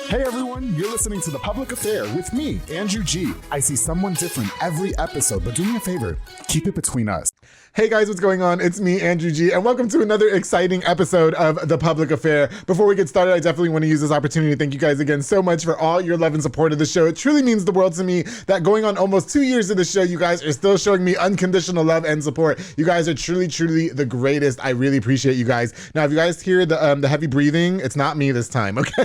Hey everyone, you're listening to The Public Affair with me, Andrew G. I see someone different every episode, but do me a favor, keep it between us. Hey guys, what's going on? It's me, Andrew G, and welcome to another exciting episode of The Public Affair. Before we get started, I definitely want to use this opportunity to thank you guys again so much for all your love and support of the show. It truly means the world to me that going on almost 2 years of the show, you guys are still showing me unconditional love and support. You guys are truly, truly the greatest. I really appreciate you guys. Now, if you guys hear the heavy breathing, it's not me this time, okay?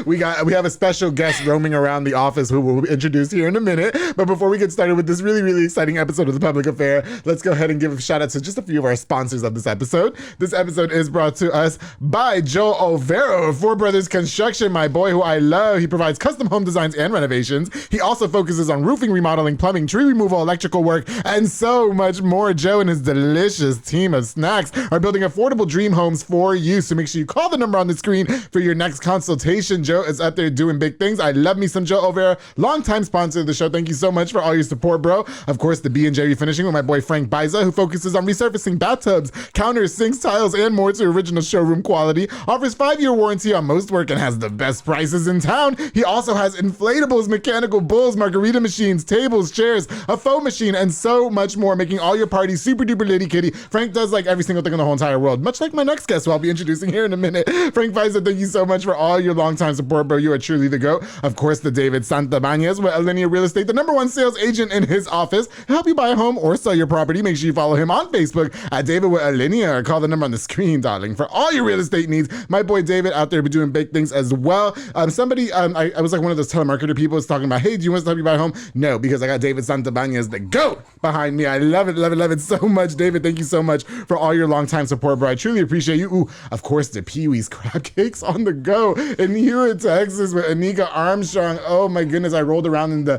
We have a special guest roaming around the office who we'll introduce here in a minute. But before we get started with this really, really exciting episode of The Public Affair, let's go ahead and give a shout out to just a few of our sponsors of this episode. This episode is brought to us by Joe Overo of Four Brothers Construction, my boy who I love. He provides custom home designs and renovations. He also focuses on roofing, remodeling, plumbing, tree removal, electrical work, and so much more. Joe and his delicious team of snacks are building affordable dream homes for you. So make sure you call the number on the screen for your next consultation. Joe is up there doing big things. I love me some Joe Overo, longtime sponsor of the show. Thank you so much for all your support, bro. Of course, the B&J Refinishing with my boy Frank Biza, who focuses on resurfacing bathtubs, counters, sinks, tiles, and more to original showroom quality. Offers 5-year warranty on most work and has the best prices in town. He also has inflatables, mechanical bulls, margarita machines, tables, chairs, a foam machine, and so much more, making all your parties super duper litty kitty. Frank does like every single thing in the whole entire world, much like my next guest who I'll be introducing here in a minute. Frank Biza, thank you so much for all your longtime support, bro. You are truly the GOAT. Of course, the David Santabanez with Alinea Real Estate, the #1 sales agent in his office. He'll help you buy a home or sell your property. Make sure you follow him on Facebook at David with Alinea, or call the number on the screen, darling, for all your real estate needs. My boy David out there be doing big things as well. I was like one of those telemarketer people was talking about, hey, do you want us to help you buy a home? No, because I got David Santabanez, the GOAT, behind me. I love it, love it, love it so much. David, thank you so much for all your longtime support, bro. I truly appreciate you. Ooh, of course, the Pee-wee's crab cakes on the go in Hewitt, Texas with Anika Armstrong. Oh my goodness, I rolled around in the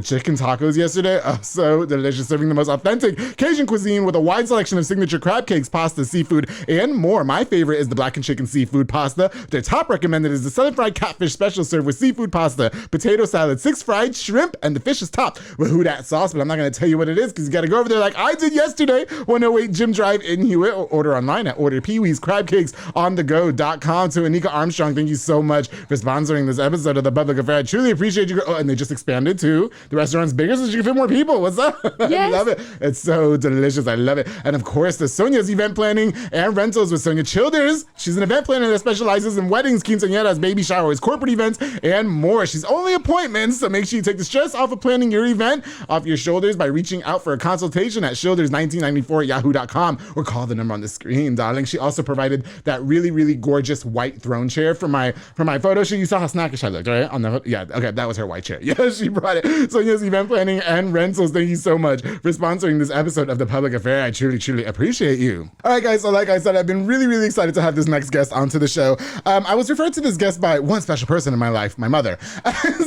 chicken tacos yesterday. Oh, so delicious, serving the most authentic Cajun cuisine with a wide selection of signature crab cakes, pasta, seafood, and more. My favorite is the black and chicken seafood pasta. Their top recommended is the southern fried catfish special served with seafood pasta, potato salad, 6 fried shrimp, and the fish is topped with who dat sauce, but I'm not going to tell you what it is because you got to go over there like I did yesterday, 108 Jim Drive in Hewitt, or order online at orderpeeweescrabcakesonthego.com. To Anika Armstrong, thank you so much for sponsoring this episode of The Public Affair. I truly appreciate you. Oh, and they just expanded too. The restaurant's bigger so you can fit more people. What's up? Yes. I love it. It's so delicious. I love it. And of course, the Sonia's event planning and rentals with Sonia Childers. She's an event planner that specializes in weddings, quinceañeras, baby showers, corporate events, and more. She's only appointments, so make sure you take the stress off of planning your event off your shoulders by reaching out for a consultation at shoulders1994@yahoo.com or call the number on the screen, darling. She also provided that really, really gorgeous white throne chair for my photo shoot. You saw how snackish I looked, right? Okay, that was her white chair. Yeah, she brought it. Sonia's event planning and rentals. Thank you so much for sponsoring this episode of The Public Affair. I truly, truly appreciate you. All right, guys, so like I said, I've been really, really excited to have this next guest onto the show. I was referred to this guest by one special person in my life, my mother.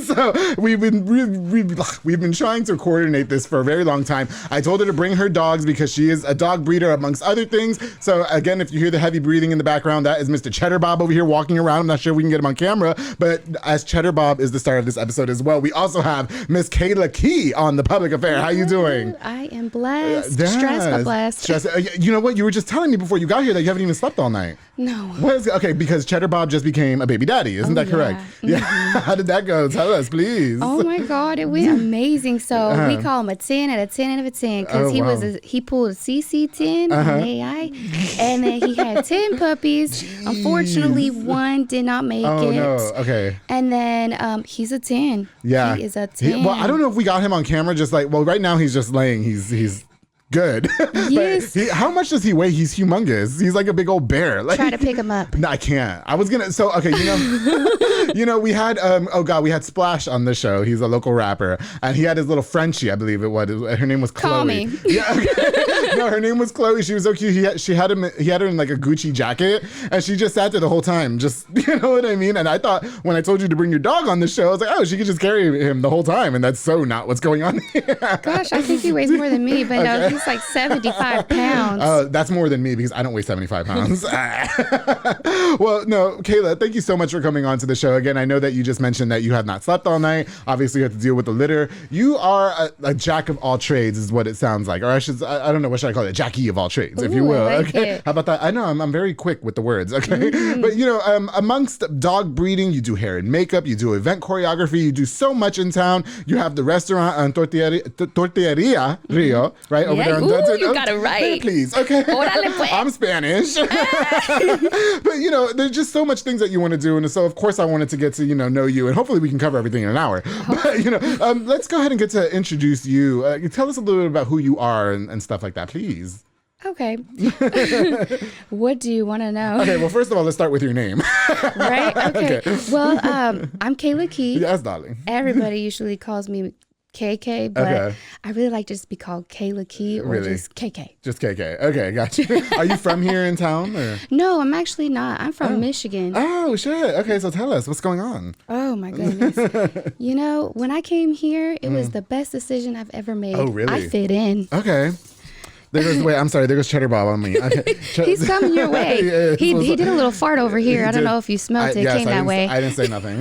So we've been trying to coordinate this for a very long time. I told her to bring her dogs because she is a dog breeder amongst other things. So again, if you hear the heavy breathing in the background, that is Mr. Cheddar Bob over here walking around. I'm not sure if we can get him on camera, but as Cheddar Bob is the star of this episode as well, we also have Miss Kayla Key on The Public Affair. How you doing? I am blessed. Stressed, but blessed. You know what? You were just telling me before you got here that you haven't even slept all night. No. Okay, because Cheddar Bob just became a baby daddy. Isn't that correct? Mm-hmm. Yeah. How did that go? Tell us, please. Oh my God, it went amazing. So we call him a 10 out of 10 out of 10 because he pulled a CC10 on AI, and then he had 10 puppies. Jeez. Unfortunately, one did not make it. Oh no. Okay. And then he's a 10. Yeah. He is a 10. Well, I don't know if we got him on camera. Right now he's just laying. He's good. Yes. But how much does he weigh? He's humongous. He's like a big old bear. Try to pick him up. No, I can't. I was gonna. So okay, we had we had Splash on the show. He's a local rapper, and he had his little Frenchie, I believe it was. Her name was Chloe. Call me. Yeah. Okay. No, her name was Chloe. She was so cute. He had her in like a Gucci jacket, and she just sat there the whole time. Just, you know what I mean? And I thought when I told you to bring your dog on the show, I was like, oh, she could just carry him the whole time, and that's so not what's going on here. Gosh, I think he weighs more than me, but no, he's like 75 pounds. That's more than me because I don't weigh 75 pounds. Well, no, Kayla, thank you so much for coming on to the show. again, I know that you just mentioned that you have not slept all night. Obviously, you have to deal with the litter. You are a jack of all trades is what it sounds like. Or I don't know, what should I call it? Jackie of all trades, if you will. Like okay. it. How about that? I know I'm very quick with the words. Okay. But, amongst dog breeding, you do hair and makeup, you do event choreography, you do so much in town. You have the restaurant on Totilleria Rio, right? Over there on Dutton. You got it right. Please. Okay. I'm Spanish. But, there's just so much things that you want to do. And so, of course, I wanted to get to, know you. And hopefully we can cover everything in an hour. But, let's go ahead and get to introduce you. Tell us a little bit about who you are and stuff like that, please. Okay. What do you want to know? Okay, well, first of all, let's start with your name. Right? Okay. Well, I'm Kayla Key. Yes, darling. Everybody usually calls me KK, but I really like to just be called Kayla Key or just KK. Just KK. Okay, got you. Are you from here in town? Or? No, I'm actually not. I'm from Michigan. Oh, shit. Okay, so tell us, what's going on? Oh, my goodness. When I came here, it was the best decision I've ever made. Oh, really? I fit in. Okay. There goes Cheddar Bob on me. Okay. He's coming your way. Yeah, he did a little fart over here. I don't know if you smelled it. It came that way. I didn't say nothing.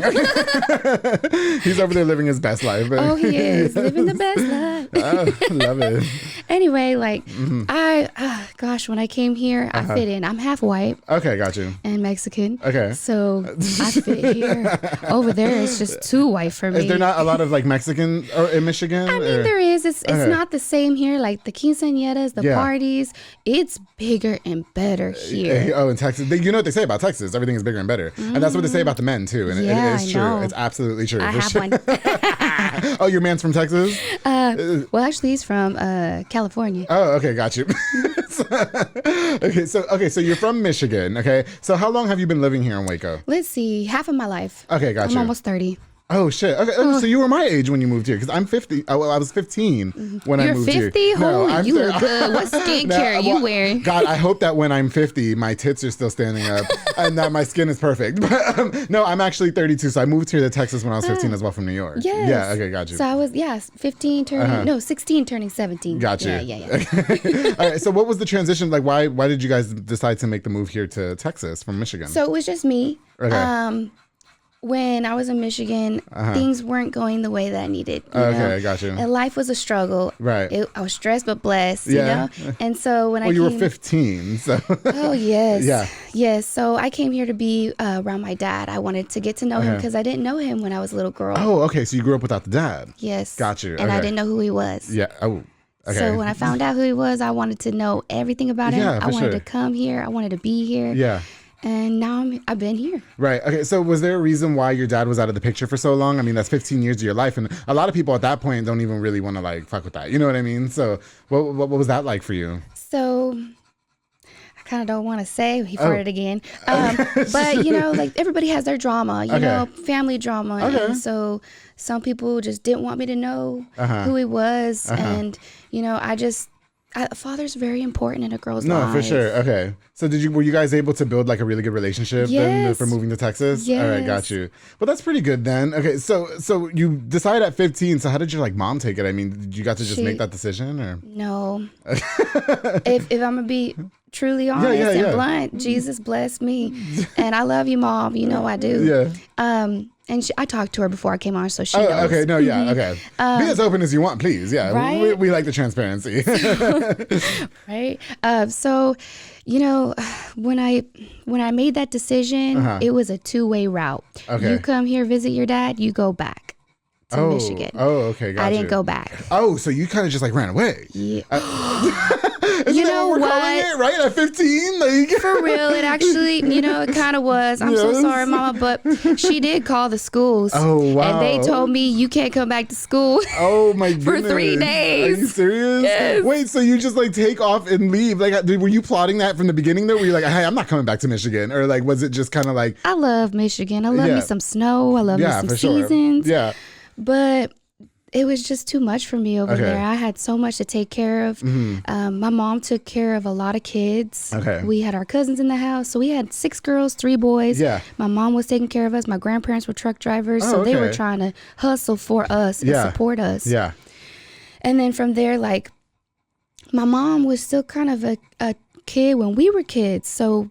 He's over there living his best life. Oh, he is. Living the best life. Oh, love it. Anyway, when I came here, I fit in. I'm half white. Okay, got you. And Mexican. Okay. So I fit here. Over there, it's just too white for me. Is there not a lot of Mexican in Michigan? I mean, there is. It's not the same here. Like the quinceañeras, the parties, it's bigger and better here. Oh, in Texas. You know what they say about Texas? Everything is bigger and better. And that's what they say about the men, too. And it is true. Know. It's absolutely true. I have one. Oh, your man's from Texas? Well, actually, he's from California. Oh, okay. Got you. So you're from Michigan. Okay. So how long have you been living here in Waco? Let's see. Half of my life. Okay, got you. I'm almost 30. Oh, shit. Okay, so you were my age when you moved here, because I'm 50. I was 15 when I moved here. You're 50? Holy, you look good. What skincare are you wearing? God, I hope that when I'm 50, my tits are still standing up and that my skin is perfect. But no, I'm actually 32, so I moved here to Texas when I was 15 as well from New York. Yes. Yeah, okay, got you. So I was, 16 turning 17. Got you. Yeah. All right, so what was the transition? Why did you guys decide to make the move here to Texas from Michigan? So it was just me. Okay. When I was in Michigan, things weren't going the way that I needed. Okay, got you. And life was a struggle. Right. I was stressed but blessed, you know? And so when you were 15, so. Oh, yes. Yeah. Yes. So I came here to be around my dad. I wanted to get to know him because I didn't know him when I was a little girl. Oh, okay. So you grew up without the dad. Yes. Got you. And I didn't know who he was. Yeah. Oh, okay. So when I found out who he was, I wanted to know everything about him. I wanted to come here. I wanted to be here. Yeah. And now I've been here. Right. Okay. So was there a reason why your dad was out of the picture for so long? I mean, that's 15 years of your life. And a lot of people at that point don't even really want to fuck with that. You know what I mean? So what was that like for you? So I kind of don't want to say he farted again. But, everybody has their drama, family drama. Okay. And so some people just didn't want me to know who he was. And, father's very important in a girl's life. No, for sure. Okay. So were you guys able to build a really good relationship then for moving to Texas? Yes. All right, got you. Well, that's pretty good then. Okay, so you decide at 15. So how did your mom take it? I mean, did you got to just make that decision or? No. if I'm gonna be truly honest and blunt, Jesus blessed me, and I love you, Mom. You know I do. Yeah. And I talked to her before I came on, so she knows. Okay. No, yeah, okay. Be as open as you want, please. Yeah, right? we like the transparency. Right. When I made that decision, it was a two-way route. Okay. You come here, visit your dad, you go back to Michigan. Oh, okay, gotcha. I didn't go back. Oh, so you kind of just ran away. Yeah. You know what? It, right? At 15? For real, it actually, it kind of was. I'm so sorry, Mama, but she did call the schools. Oh, wow. And they told me you can't come back to school. Oh, my goodness. For 3 days. Are you serious? Yes. Wait, so you just take off and leave? Were you plotting that from the beginning though? Were you hey, I'm not coming back to Michigan? Or was it just kind of I love Michigan. I love me some snow. I love me some seasons. Sure. Yeah. But it was just too much for me over there. I had so much to take care of. My mom took care of a lot of kids. Okay. We had our cousins in the house. So we had 6 girls, 3 boys. Yeah. My mom was taking care of us. My grandparents were truck drivers. So they were trying to hustle for us and support us. Yeah. And then from there, my mom was still kind of a kid when we were kids. So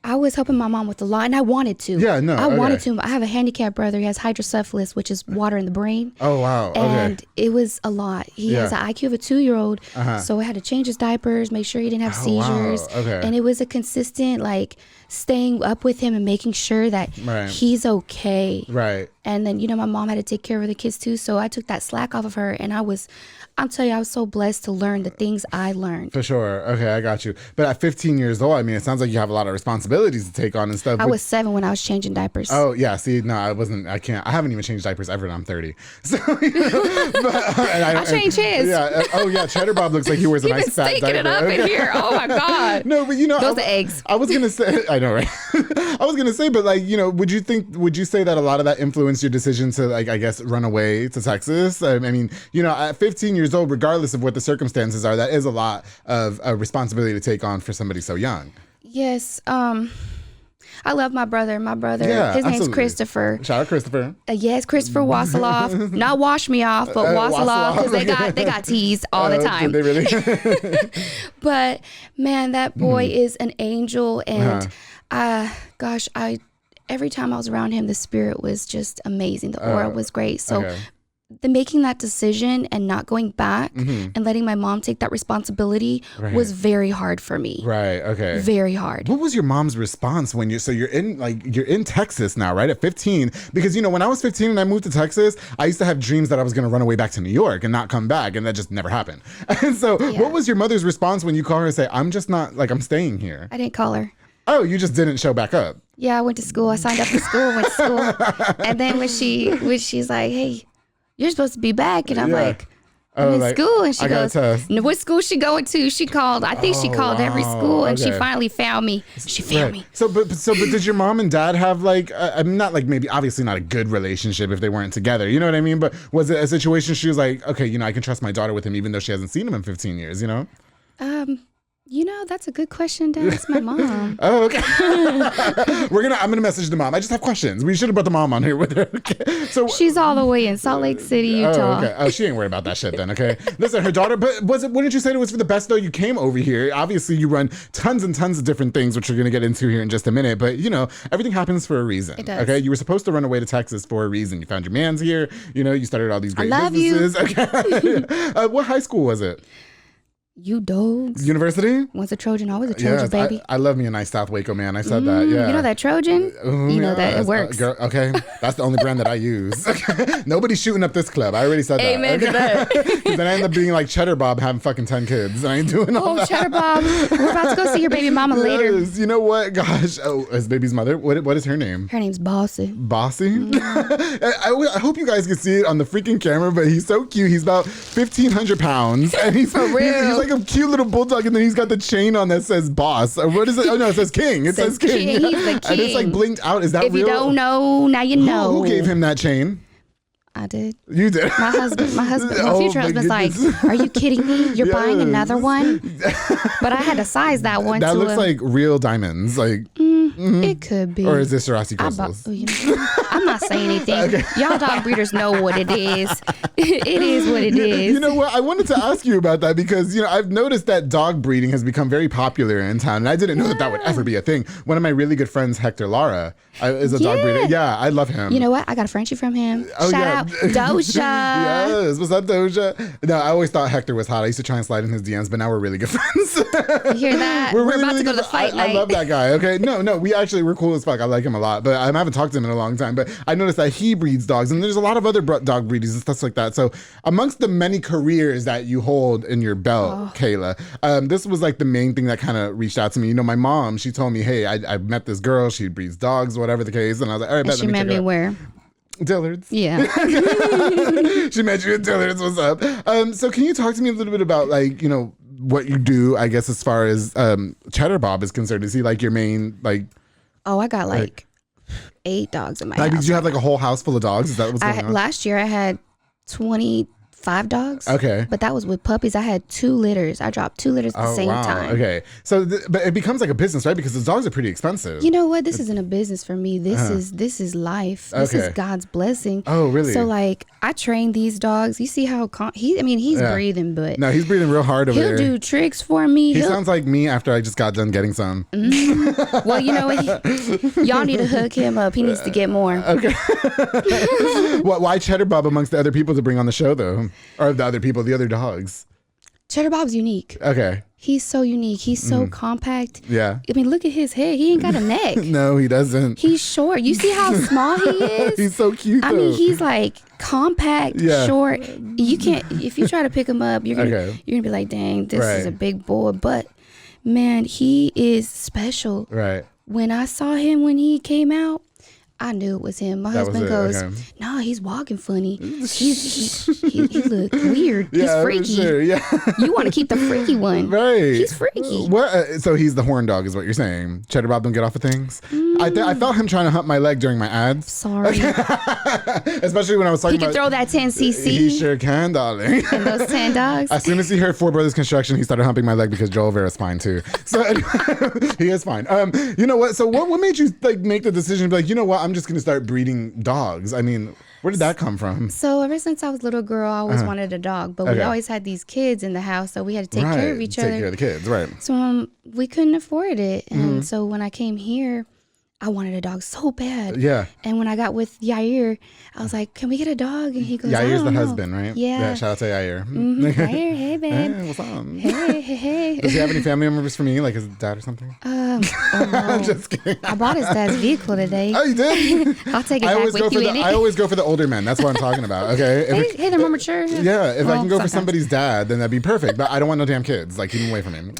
I was helping my mom with a lot, and I wanted to. Yeah, no, I wanted to. I have a handicapped brother. He has hydrocephalus, which is water in the brain. Oh, wow. Okay. And it was a lot. He has an IQ of a 2-year-old, so I had to change his diapers, make sure he didn't have seizures. Wow. Okay. And it was a consistent, like, staying up with him and making sure that he's okay. Right. And then, my mom had to take care of the kids too, so I took that slack off of her, and I'm telling you, I was so blessed to learn the things I learned. For sure. Okay, I got you. But at 15 years old, I mean, it sounds like you have a lot of responsibilities to take on and stuff. I was 7 when I was changing diapers. Oh, yeah. See, no, I haven't even changed diapers ever, and I'm 30. So, I changed his. Yeah. Oh, yeah. Cheddar Bob looks like he wears a nice fat diaper. It up in here. Oh, my God. No, but those are eggs. I was going to say, I know, right? I was going to say, but like, would you say that a lot of that influenced your decision to, like, I guess, run away to Texas? I mean, at 15 years old, regardless of what the circumstances are, that is a lot of a responsibility to take on for somebody so young. Yes. I love my brother. Yeah, his name's absolutely. Christopher. Shout out Christopher. Yes, Christopher Wasseloff. Not Wash Me Off, but Wasseloff, because they got teased all the time. Did they really? But man, that boy is an angel, and every time I was around him, the spirit was just amazing. The aura was great. So making that decision and not going back and letting my mom take that responsibility was very hard for me. Right. Okay. Very hard. What was your mom's response when you're in Texas now, right? At 15, because when I was 15 and I moved to Texas, I used to have dreams that I was going to run away back to New York and not come back, and that just never happened. And so, what was your mother's response when you call her and say, "I'm just not I'm staying here"? I didn't call her. Oh, you just didn't show back up. Yeah, I went to school. I signed up for school, went to school, and then when she's like, "Hey, you're supposed to be back," and I'm like, "I'm in school," and she goes, "No, what school she going to?" She called. I think she called every school, and she finally found me. She found me. So, but did your mom and dad have not maybe obviously not a good relationship if they weren't together, you know what I mean? But was it a situation she was like, okay, I can trust my daughter with him even though she hasn't seen him in 15 years, That's a good question to ask my mom. Oh, okay. I'm gonna message the mom. I just have questions. We should have brought the mom on here with her. Okay. So she's all the way in Salt Lake City, Utah. Oh, okay. Oh, she ain't worried about that shit then. Okay. Listen, her daughter. But wouldn't you say it was for the best though? You came over here. Obviously, you run tons and tons of different things, which we're gonna get into here in just a minute. But everything happens for a reason. It does. Okay. You were supposed to run away to Texas for a reason. You found your man's here. You started all these great businesses. You. Okay. What high school was it? You dogs. University? Once a Trojan, always a Trojan, baby. I love me a nice South Waco man. I said that. Yeah. You know that Trojan? That it works. Girl, okay. That's the only brand that I use. Okay. Nobody's shooting up this club. I already said that. Amen to that. Because then I end up being like Cheddar Bob having fucking 10 kids. I ain't doing all that. Cheddar Bob. We're about to go see your baby mama later. You know what? Gosh. Oh, his baby's mother. What is her name? Her name's Bossy. Bossy? I hope you guys can see it on the freaking camera, but he's so cute. He's about 1,500 pounds. And he's for real. He's like a cute little bulldog, and then he's got the chain on that says boss. Or what is it? Oh no, it says king. It says king. He's the king. And it's like blinked out. Is that if real? If you don't know, now you know. Who gave him that chain? I did. You did? My husband. My future husband's like, "Are you kidding me? You're buying another one?" But I had to size that one. That looks like real diamonds. Like it could be. Or is this Rossi crystals? I'm not saying anything. Okay. Y'all dog breeders know what it is. It is what it is. You know what? I wanted to ask you about that because, I've noticed that dog breeding has become very popular in town. And I didn't know that would ever be a thing. One of my really good friends, Hector Lara, is a dog breeder. Yeah, I love him. You know what? I got a friendship from him. Shout out Doja. Yes. What's up, Doja? No, I always thought Hector was hot. I used to try and slide in his DMs, but now we're really good friends. You hear that? We're really, about to go to the fight night. I love that guy. Okay. No, we're cool as fuck. I like him a lot, but I haven't talked to him in a long time. But I noticed that he breeds dogs, and there's a lot of other dog breeders and stuff like that. So amongst the many careers that you hold in your belt, Kayla, this was like the main thing that kind of reached out to me. My mom, she told me, hey, I met this girl. She breeds dogs, whatever the case. And I was like, all right, bet, she met me where? Dillard's. Yeah. She met you at Dillard's. What's up? So can you talk to me a little bit about what you do, I guess, as far as Cheddar Bob is concerned? Is he like your main Oh, I got 8 dogs in my house. Did you have like a whole house full of dogs? Is that what's going on? Last year I had 24 5 dogs. Okay. But that was with puppies. I had 2 litters. I dropped 2 litters at the same time. Okay. So, but it becomes like a business, right? Because the dogs are pretty expensive. You know what? This isn't a business for me. This is life. This is God's blessing. Oh, really? So like, I train these dogs. You see how he's breathing, but no, he's breathing real hard over there. He'll do tricks for me. He sounds like me after I just got done getting some. Mm-hmm. Well, you know what? Y'all need to hook him up. He needs to get more. Okay. Why Cheddar Bob amongst the other people to bring on the show, though? Or the other people, the other dogs? Cheddar Bob's unique. Okay. He's so unique. He's so compact. Yeah. I mean, look at his head. He ain't got a neck. No, he doesn't. He's short. You see how small he is? He's so cute, though. I mean, he's like compact, short. You can't, if you try to pick him up, you're gonna be like, dang, this is a big boy. But man, he is special. Right. When I saw him when he came out, I knew it was him. My husband goes, no, he's walking funny. He look weird. He's freaky. Sure, yeah. You want to keep the freaky one. Right. He's freaky. What? So he's the horn dog is what you're saying. Cheddar Bob don't get off of things? I felt him trying to hump my leg during my ads. Sorry. Especially when I was talking about... He can throw that 10cc. He sure can, darling. And those 10 dogs. As soon as he heard Four Brothers Construction, he started humping my leg because Joel Vera's fine too. So he is fine. You know what? So what made you like make the decision to be like, you know what? I'm just going to start breeding dogs. I mean, where did that come from? So ever since I was a little girl, I always wanted a dog, but we always had these kids in the house, so we had to take care of each other. Take care of the kids, right. So we couldn't afford it. And so when I came here, I wanted a dog so bad. Yeah. And when I got with Yair, I was like, can we get a dog? And he goes, Yair's the know. husband, right? Yeah. Shout out to Yair. Yair, hey, babe. Hey, what's up? Hey. Does he have any family members for me, like his dad or something? Oh, no. I'm just kidding. I bought his dad's vehicle today. Oh, you did? I'll take it back with you in it. I always go for the older men. That's what I'm talking about, okay? Hey, they're more mature. Yeah, if I can go sometimes. for somebody's dad, then that'd be perfect. But I don't want no damn kids. Like, keep them away from him.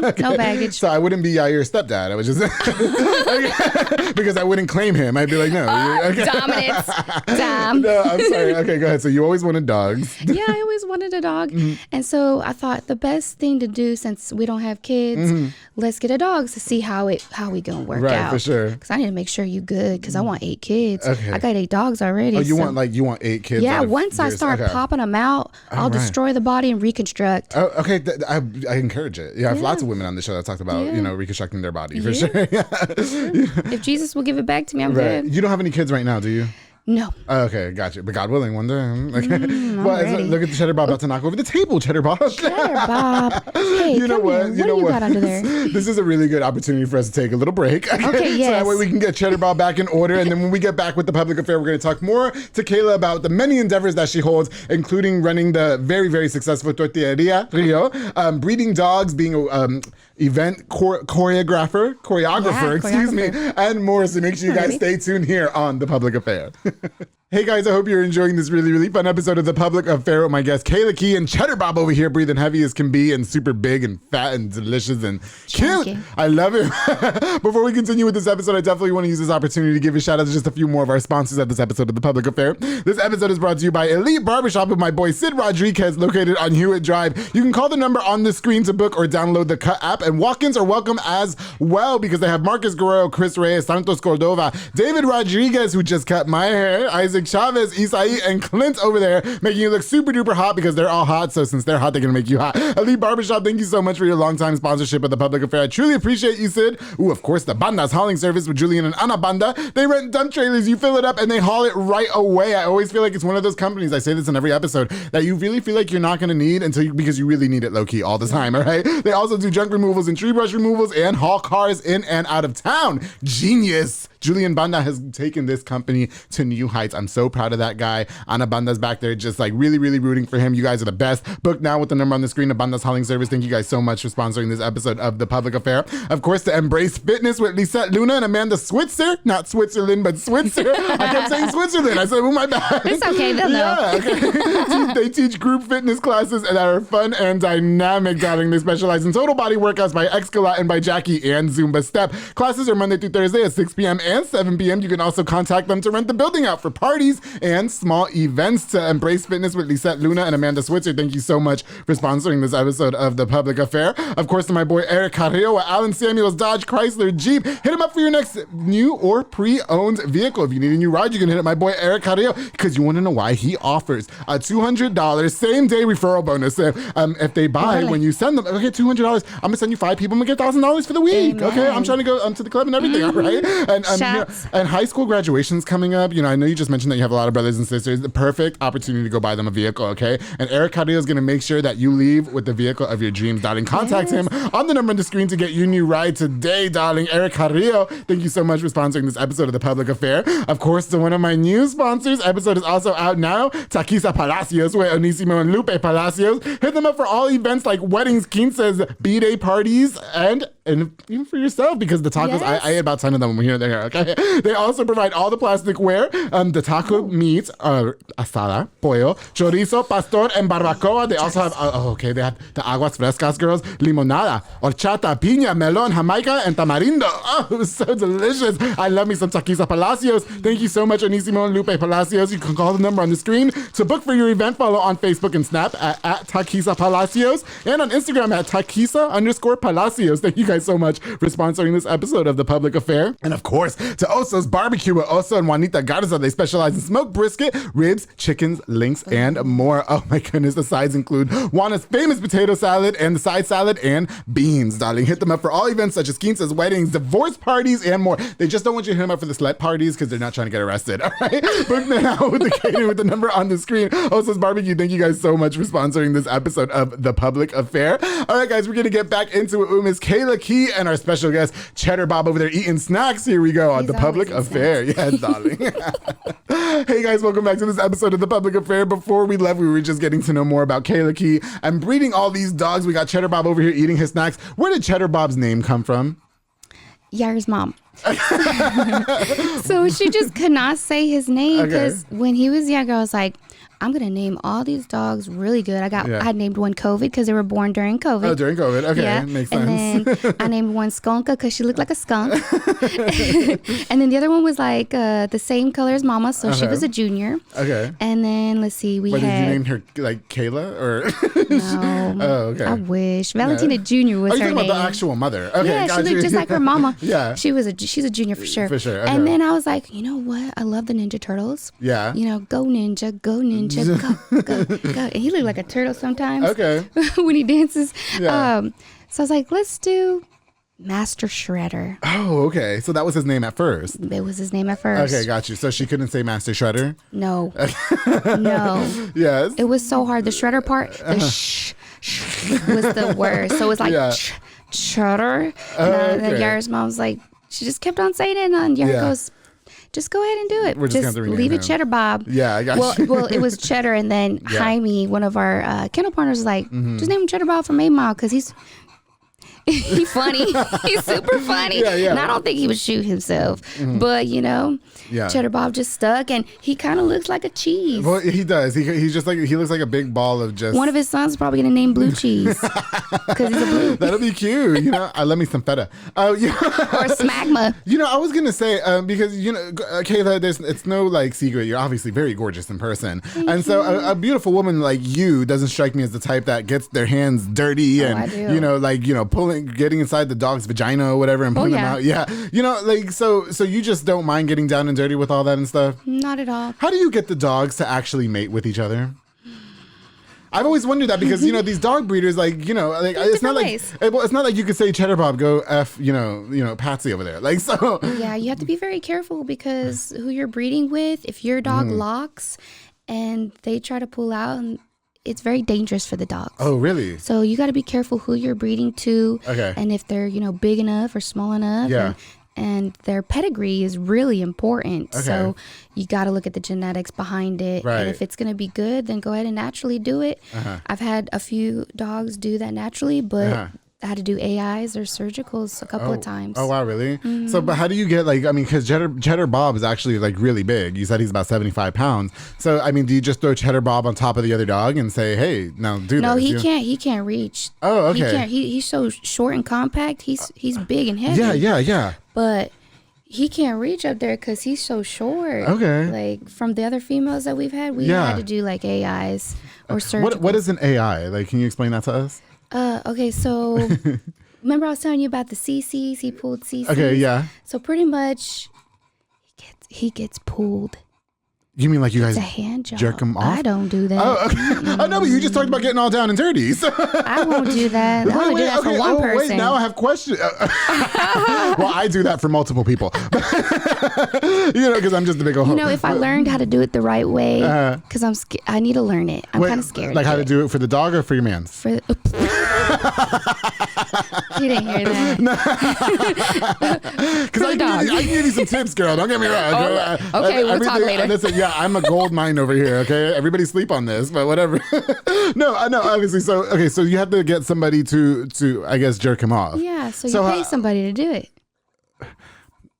Okay. No baggage. So I wouldn't be Yair's stepdad. I was just... because I wouldn't claim him. I'd be like, no. Dominance. Dom. No, I'm sorry. Okay, go ahead. So you always wanted dogs. Yeah, I always wanted a dog. And so I thought the best thing to do, since we don't have kids, let's get a dog to see how we gonna work out. Right, for sure. Because I need to make sure you good, because I want 8 kids. Okay. I got 8 dogs already. Oh, you want 8 kids? Yeah, once I start popping them out, I'll destroy the body and reconstruct. Oh, okay. I encourage it. Yeah, I have lots of women on the show that talked about, reconstructing their body, for sure. If Jesus will give it back to me, I'm right. good. You don't have any kids right now, do you? No. Okay, gotcha. But God willing, one day. Okay. Ready. Look at the Cheddar Bob about to knock over the table, Cheddar Bob. Cheddar Bob. Hey, you know what? What do you got under there? This is a really good opportunity for us to take a little break. Okay, yes. So that way we can get Cheddar Bob back in order. And then when we get back with the public affair, we're going to talk more to Kayla about the many endeavors that she holds, including running the very, very successful Totilleria Rio, breeding dogs, being a event choreographer, excuse me, and more. So make sure you guys stay tuned here on The Public Affair. Hey guys, I hope you're enjoying this really, really fun episode of The Public Affair with my guest Kayla Key and Cheddar Bob over here, breathing heavy as can be and super big and fat and delicious and cute. I love it. Before we continue with this episode, I definitely want to use this opportunity to give a shout out to just a few more of our sponsors at this episode of The Public Affair. This episode is brought to you by Elite Barbershop with my boy Sid Rodriguez, located on Hewitt Drive. You can call the number on the screen to book or download the Cut app, and walk-ins are welcome as well because they have Marcus Guerrero, Chris Reyes, Santos Cordova, David Rodriguez, who just cut my hair, Isaac Chavez, Isai, and Clint over there, making you look super duper hot because they're all hot. So since they're hot, they're gonna make you hot. Elite Barbershop, thank you so much for your longtime sponsorship of The Public Affair. I truly appreciate you, Sid. Ooh, of course, the Banda's hauling service with Julian and Ana Banda. They rent dump trailers, you fill it up, and they haul it right away. I always feel like it's one of those companies, I say this in every episode, that you really feel like you're not gonna need because you really need it low-key all the time, all right? They also do junk removals and tree brush removals and haul cars in and out of town. Genius. Julian Banda has taken this company to new heights. I'm so proud of that guy. Ana Banda's back there just like really, really rooting for him. You guys are the best. Book now with the number on the screen of Banda's hauling service. Thank you guys so much for sponsoring this episode of The Public Affair. Of course, to Embrace Fitness with Lisette Luna and Amanda Switzer. Not Switzerland, but Switzer. I kept saying Switzerland. I said, oh, my bad. It's okay. They'll know. Okay. They teach group fitness classes that are fun and dynamic, darling. They specialize in total body workouts by Xcalat and by Jackie and Zumba Step. Classes are Monday through Thursday at 6 p.m. and 7 p.m. You can also contact them to rent the building out for parties and small events. To Embrace Fitness with Lisette Luna and Amanda Switzer, thank you so much for sponsoring this episode of The Public Affair. Of course, to my boy Eric Carrillo at Allen Samuels Dodge Chrysler Jeep. Hit him up for your next new or pre-owned vehicle. If you need a new ride, you can hit up my boy Eric Carrillo, because you want to know why. He offers a $200 same-day referral bonus. If they buy, when you send them, okay, $200, I'm going to send you 5 people and get $1,000 for the week. Amen. Okay, I'm trying to go to the club and everything, all right? And high school graduation's coming up. I know you just mentioned that you have a lot of brothers and sisters. The perfect opportunity to go buy them a vehicle, okay? And Eric Carrillo is going to make sure that you leave with the vehicle of your dreams, darling. Contact him on the number on the screen to get your new ride today, darling. Eric Carrillo, thank you so much for sponsoring this episode of The Public Affair. Of course, to one of my new sponsors, episode is also out now, Taquisa Palacios with Onisimo and Lupe Palacios. Hit them up for all events like weddings, quinces, B-day parties, and even for yourself, because the tacos, I ate about 10 of them when we were there, okay? They also provide all the plasticware, the taco meats, asada, pollo, chorizo, pastor, and barbacoa. They also have, they have the aguas frescas, girls, limonada, horchata, piña, melon, jamaica, and tamarindo. Oh, it was so delicious. I love me some Taquisa Palacios. Thank you so much, Onisimo and Lupe Palacios. You can call the number on the screen to book for your event. Follow on Facebook and Snap at Taquisa Palacios, and on Instagram at Taquisa_Palacios. Thank you guys so much for sponsoring this episode of The Public Affair. And of course, to Oso's Barbecue with Oso and Juanita Garza. They specialize in smoked brisket, ribs, chickens, links, and more. Oh my goodness, the sides include Juana's famous potato salad and the side salad and beans, darling. Hit them up for all events such as quinces, weddings, divorce parties, and more. They just don't want you to hit them up for the slut parties because they're not trying to get arrested, all right? Book now with the catering with the number on the screen. Oso's Barbecue, thank you guys so much for sponsoring this episode of The Public Affair. All right, guys, we're going to get back into it with Miss Kayla Key and our special guest, Cheddar Bob, over there eating snacks. Here we go on The Public Affair. Yes, darling. Hey, guys, welcome back to this episode of The Public Affair. Before we left, we were just getting to know more about Kayla Key and breeding all these dogs. We got Cheddar Bob over here eating his snacks. Where did Cheddar Bob's name come from? Yar's mom. So she just could not say his name because when he was younger, I was like, I'm going to name all these dogs really good. I named one COVID because they were born during COVID. Oh, during COVID. Okay, yeah. Makes sense. And then I named one Skunka because she looked like a skunk. And then the other one was like the same color as Mama, so she was a junior. Okay. And then, let's see, did you name her like Kayla or? No. Oh, okay. I wish. Valentina Jr. was her name. Talking about the actual mother. Okay, yeah, she looked just like her mama. Yeah. She's a junior for sure. For sure. Okay. And then I was like, you know what? I love the Ninja Turtles. Yeah. Go Ninja, go Ninja, go. And he looked like a turtle sometimes. Okay. When he dances. Yeah. So I was like, let's do Master Shredder. Oh, okay. So that was his name at first. It was his name at first. Okay, got you. So she couldn't say Master Shredder? No. No. Yes. It was so hard. The Shredder part, the sh was the worst. So it was like Shredder. And then Yara's mom was like, she just kept on saying it. And Yara goes, just go ahead and do it. We're just leave it Cheddar Bob. Yeah, I got you. Well, it was Cheddar, and then Jaime, one of our kennel partners, was like, just name him Cheddar Bob from 8 Mile because he's funny. He's super funny. Yeah. And I don't think he would shoot himself. But, Cheddar Bob just stuck, and he kind of looks like a cheese. Well, he does. He's just like, he looks like a big ball of just... One of his sons is probably going to name Blue Cheese because he's a blue. That'll be cute. I love me some feta. Or smagma. I was going to say, because, Kayla, it's no like secret. You're obviously very gorgeous in person. Thank you. So a beautiful woman like you doesn't strike me as the type that gets their hands dirty and, getting inside the dog's vagina or whatever and pulling them out. Yeah. So you just don't mind getting down and dirty with all that and stuff? Not at all. How do you get the dogs to actually mate with each other? I've always wondered that because, these dog breeders, it's not like, it's not like you could say, Cheddar Bob, go F, Patsy over there. Yeah, you have to be very careful because who you're breeding with, if your dog locks and they try to pull out, it's very dangerous for the dogs. Oh, really? So you got to be careful who you're breeding to. Okay. And if they're, big enough or small enough. Yeah. And their pedigree is really important. Okay. So you got to look at the genetics behind it. Right. And if it's going to be good, then go ahead and naturally do it. I've had a few dogs do that naturally, but I had to do AIs or surgicals a couple of times. Oh, wow, really? Mm-hmm. So, but how do you get, because Cheddar Bob is actually, really big. You said he's about 75 pounds. So, do you just throw Cheddar Bob on top of the other dog and say, hey, now do this? No, he can't. He can't reach. Oh, okay. He can't. He's so short and compact. He's big and heavy. Yeah. But He can't reach up there because he's so short. Okay. Like from the other females that we've had, we had to do like AIs or surgical. What is an AI? Like, can you explain that to us? Okay, so remember I was telling you about the CCs? He pulled CCs. Okay, yeah. So pretty much he gets pulled. You mean like you guys it's a hand job. jerk him off? I don't do that. Oh, okay. Oh, no, but you just talked about getting all down and dirty. So. I won't do that. I only do that for one person. Wait, now I have questions. Well, I do that for multiple people. Because I'm just a big old hoe. If I learned how to do it the right way, because I need to learn it. I'm kind of scared. Like how to do it for the dog or for your man? You didn't hear that. Because I can give you some tips, girl. Don't get me wrong. Okay, we'll talk later. Listen, yeah, I'm a gold mine over here. Okay, everybody sleep on this, but whatever. No, I know. Obviously, so you have to get somebody to I guess jerk him off. Yeah, so you pay somebody to do it.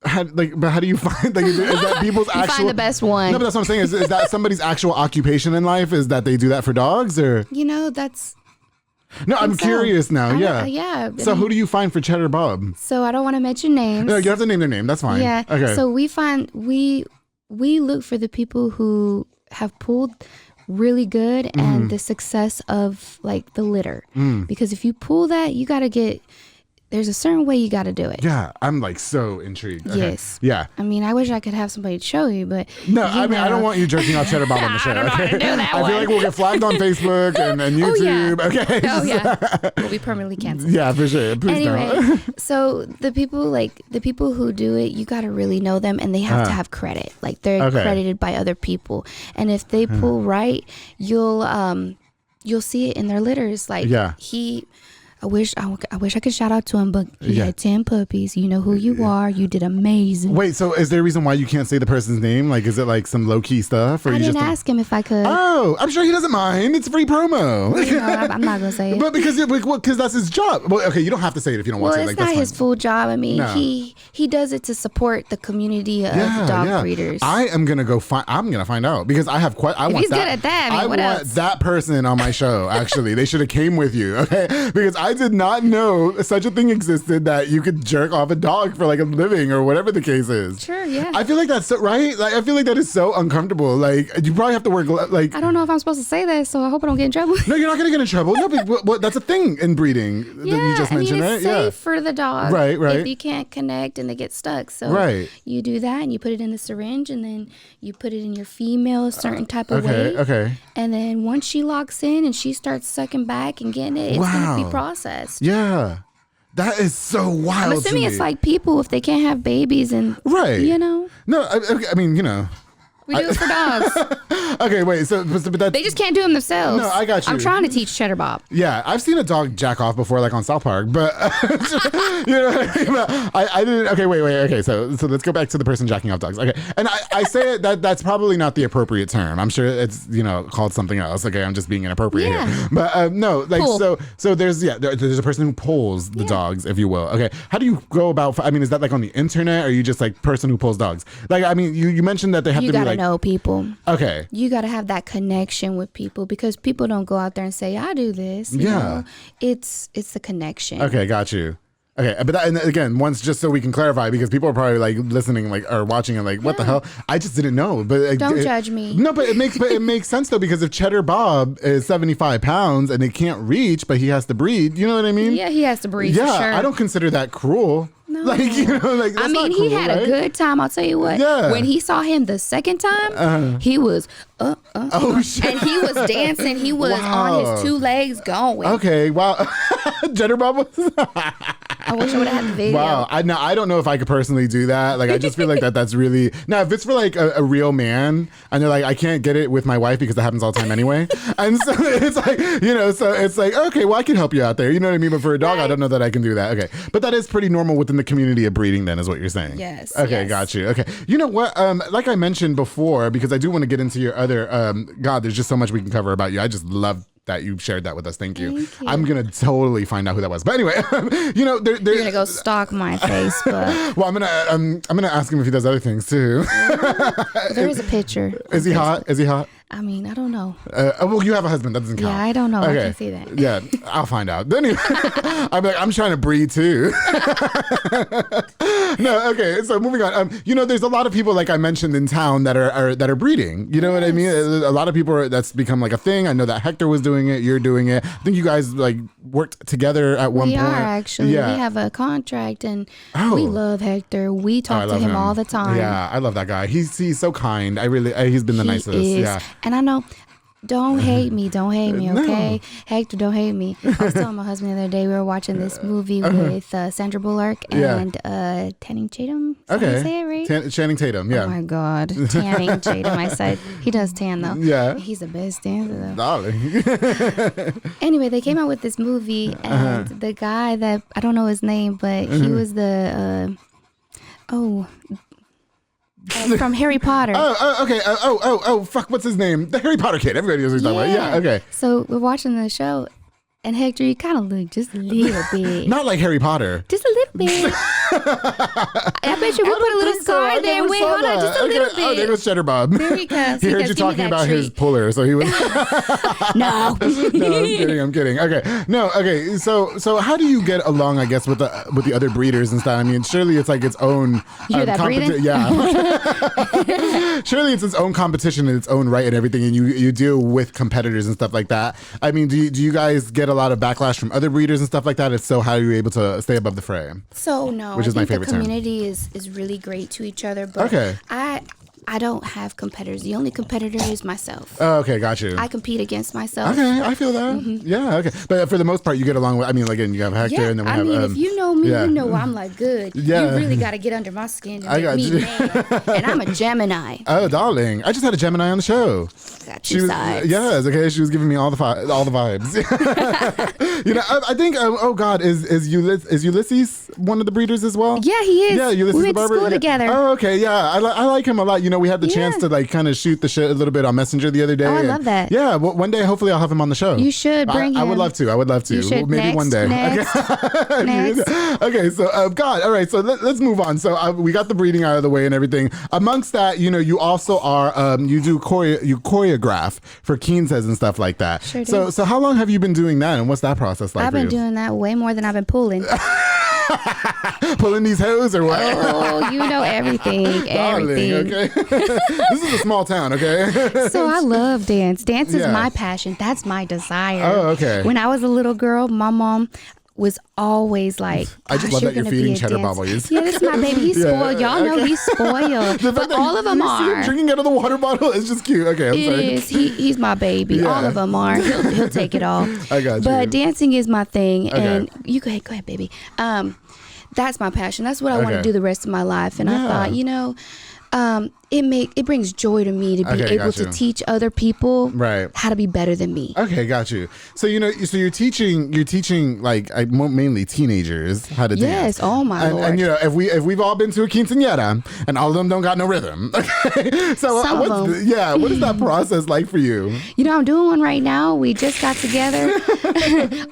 But how do you find is that people's actual? Find the best one. No, but that's what I'm saying. Is that somebody's actual occupation in life? Is that they do that for dogs or? That's. No, I'm curious now. Yeah. So who do you find for Cheddar Bob? So I don't want to mention names. No, you have to name their name. That's fine. Yeah. Okay. So we look for the people who have pulled really good and the success of like the litter. Because if you pull that, you got to get. There's a certain way you got to do it. Yeah, I'm like so intrigued. Okay. Yes. Yeah. I mean, I wish I could have somebody to show you, but no, I mean, I don't want you jerking off Cheddar Bob on the show. I don't know how to do that I feel like we'll get flagged on Facebook and YouTube. Oh, yeah. Okay. Oh yeah. We'll be permanently canceled. Yeah, for sure. Please don't. So the people who do it, you got to really know them, and they have to have credit. Like they're credited by other people, and if they pull right, you'll see it in their litters. Like I wish I could shout out to him, but he had 10 puppies. You know who you are. You did amazing. Wait, so is there a reason why you can't say the person's name? Like, is it like some low key stuff? Or I didn't ask him if I could. Oh, I'm sure he doesn't mind. It's free promo. I'm not gonna say it. But because that's his job. Well, okay, you don't have to say it if you don't want to. Well, it's not his full job. I mean, he does it to support the community of dog breeders. I'm gonna find out because I have quite. He's good at that. I mean, want that person on my show. Actually, they should have came with you. Okay, because I did not know such a thing existed that you could jerk off a dog for like a living or whatever the case is. Sure, yeah. I feel like that's so, right. Like I feel like that is so uncomfortable. Like you probably have to work like. I don't know if I'm supposed to say that, so I hope I don't get in trouble. No, you're not gonna get in trouble. No, but that's a thing in breeding that you just mentioned, right? It's safe for the dog. Right. If you can't connect and they get stuck, so you do that and you put it in the syringe and then you put it in your female a certain type of way. Okay. And then once she locks in and she starts sucking back and getting it, it's gonna be processed. Yeah. That is so wild. I'm assuming it's like people if they can't have babies and No, I mean, we do it for dogs. Okay, wait. So, but they just can't do them themselves. No, I got you. I'm trying to teach Cheddar Bob. Yeah, I've seen a dog jack off before, like on South Park, but you know what I mean? I didn't. Okay, wait. Okay, so let's go back to the person jacking off dogs. Okay, and I say it that's probably not the appropriate term. I'm sure it's called something else. Okay, I'm just being inappropriate here. But no, like so there's a person who pulls the dogs, if you will. Okay, how do you go about? I mean, is that like on the internet, or are you just like person who pulls dogs? Like, I mean, you mentioned that they have to be like. Know people. Okay. You got to have that connection with people because people don't go out there and say, I do this. You know? It's the connection. Okay, got you. Okay, but and again, once just so we can clarify, because people are probably like listening, like or watching, and like, what the hell? I just didn't know. But don't judge me. No, but it makes sense though, because if Cheddar Bob is 75 pounds and he can't reach, but he has to breed, you know what I mean? Yeah, he has to breed. Yeah, for sure. I don't consider that cruel. No. Like, that's I mean, he had a good time. I'll tell you what. Yeah. When he saw him the second time, he was oh shit, and he was dancing. He was on his two legs going. Okay, wow. Cheddar Bob was. I wish I would have had the video. Wow, I don't know if I could personally do that. Like, I just feel like that's really now. If it's for like a real man, and they're like, I can't get it with my wife because that happens all the time anyway, and so it's like so it's like, okay, well, I can help you out there. You know what I mean? But for a dog, I don't know that I can do that. Okay, but that is pretty normal within the community of breeding. Then is what you're saying? Yes. Okay, yes. Got you. Okay, you know what? Like I mentioned before, because I do want to get into your other. God, there's just so much we can cover about you. I just love that you shared that with us. Thank you. I'm gonna totally find out who that was. But anyway, you're gonna go stalk my Facebook. Well, I'm gonna ask him if he does other things too. There is a picture. Is he hot? Is he hot? I mean, I don't know. Well, you have a husband. That doesn't count. Yeah, I don't know. Okay. I can't say that. Yeah, I'll find out. Then I'm like, I'm trying to breed too. No, okay. So moving on. There's a lot of people, like I mentioned, in town that are breeding. You know what I mean? A lot of people that's become like a thing. I know that Hector was doing it. You're doing it. I think you guys like worked together at one point. We are actually. Yeah. We have a contract, and we love Hector. We talk to him all the time. Yeah, I love that guy. He's so kind. He's been the nicest. Yeah. And I know. Don't hate me, okay? No. Hector, don't hate me. I was telling my husband the other day we were watching this movie with Sandra Bullock and Channing Tatum. Okay. Say it right? Channing Tatum, yeah. Oh my God, Channing Tatum. I said he does tan though. Yeah. He's the best dancer though. Darling. Anyway, they came out with this movie, and the guy that I don't know his name, but he was the from Harry Potter. Okay. Fuck, what's his name? The Harry Potter kid. Everybody knows what he's talking about. Yeah, okay. So we're watching the show, and Hector, you kind of look just a little bit. Not like Harry Potter. Just a little bit. I bet you we'll put a little scar there. Wait, hold on, just a little bit. Oh, there goes Cheddar Bob. There he goes. He heard you talking about his puller, so he was. No. No, I'm kidding. Okay, no, okay. So how do you get along? I guess with the other breeders and stuff. I mean, surely it's like its own. You hear that breathing? Yeah. Surely it's its own competition in its own right and everything, and you deal with competitors and stuff like that. I mean, do you guys get a lot of backlash from other breeders and stuff like that? If so, how are you able to stay above the fray? So no, which is my favorite term. The community is really great to each other, but I don't have competitors. The only competitor is myself. Oh, okay, got you. I compete against myself. Okay, I feel that. Mm-hmm. Yeah, okay. But for the most part, you get along with, I mean, again, you have Hector, and then we have... if you know me, you know I'm like good. Yeah. You really got to get under my skin and make me mad. And I'm a Gemini. Oh, darling. I just had a Gemini on the show. Got you sides. Yes, okay. She was giving me all the vibes. I think, is Ulysses one of the breeders as well? Yeah, he is. Yeah, Ulysses we went to school together. Oh, okay, yeah. I like him a lot. We had the chance to like kind of shoot the shit a little bit on Messenger the other day. Oh, I love that. Yeah, well, one day hopefully I'll have him on the show. You should bring him. I would love to. You should. Maybe one day. Next. Okay, so God, all right. So let's move on. So we got the breeding out of the way and everything. Amongst that, you also are you choreograph for quinces and stuff like that. Sure do. So how long have you been doing that, and what's that process like? I've been doing that way more than I've been pulling. Pulling these hoes or what? Oh, you know everything. Darling, okay. This is a small town, okay? So I love dance. Dance is my passion. That's my desire. Oh, okay. When I was a little girl, my mom was always like, I just love that you're feeding Cheddar Bob. Yeah, this is my baby. He's spoiled. Y'all know he's spoiled. But all of them are. Drinking out of the water bottle is just cute. Okay, I'm sorry. It is. He's my baby. Yeah. All of them are. He'll take it all. I got you. But dancing is my thing. Okay. And you go ahead, baby. That's my passion. That's what I want to do the rest of my life. And I thought, it brings joy to me to be able to teach other people how to be better than me. Okay, got you. So so you're teaching like mainly teenagers how to dance. Yes, oh my Lord. And if we've all been to a quinceañera and all of them don't got no rhythm. Okay. So what is that process like for you? I'm doing one right now. We just got together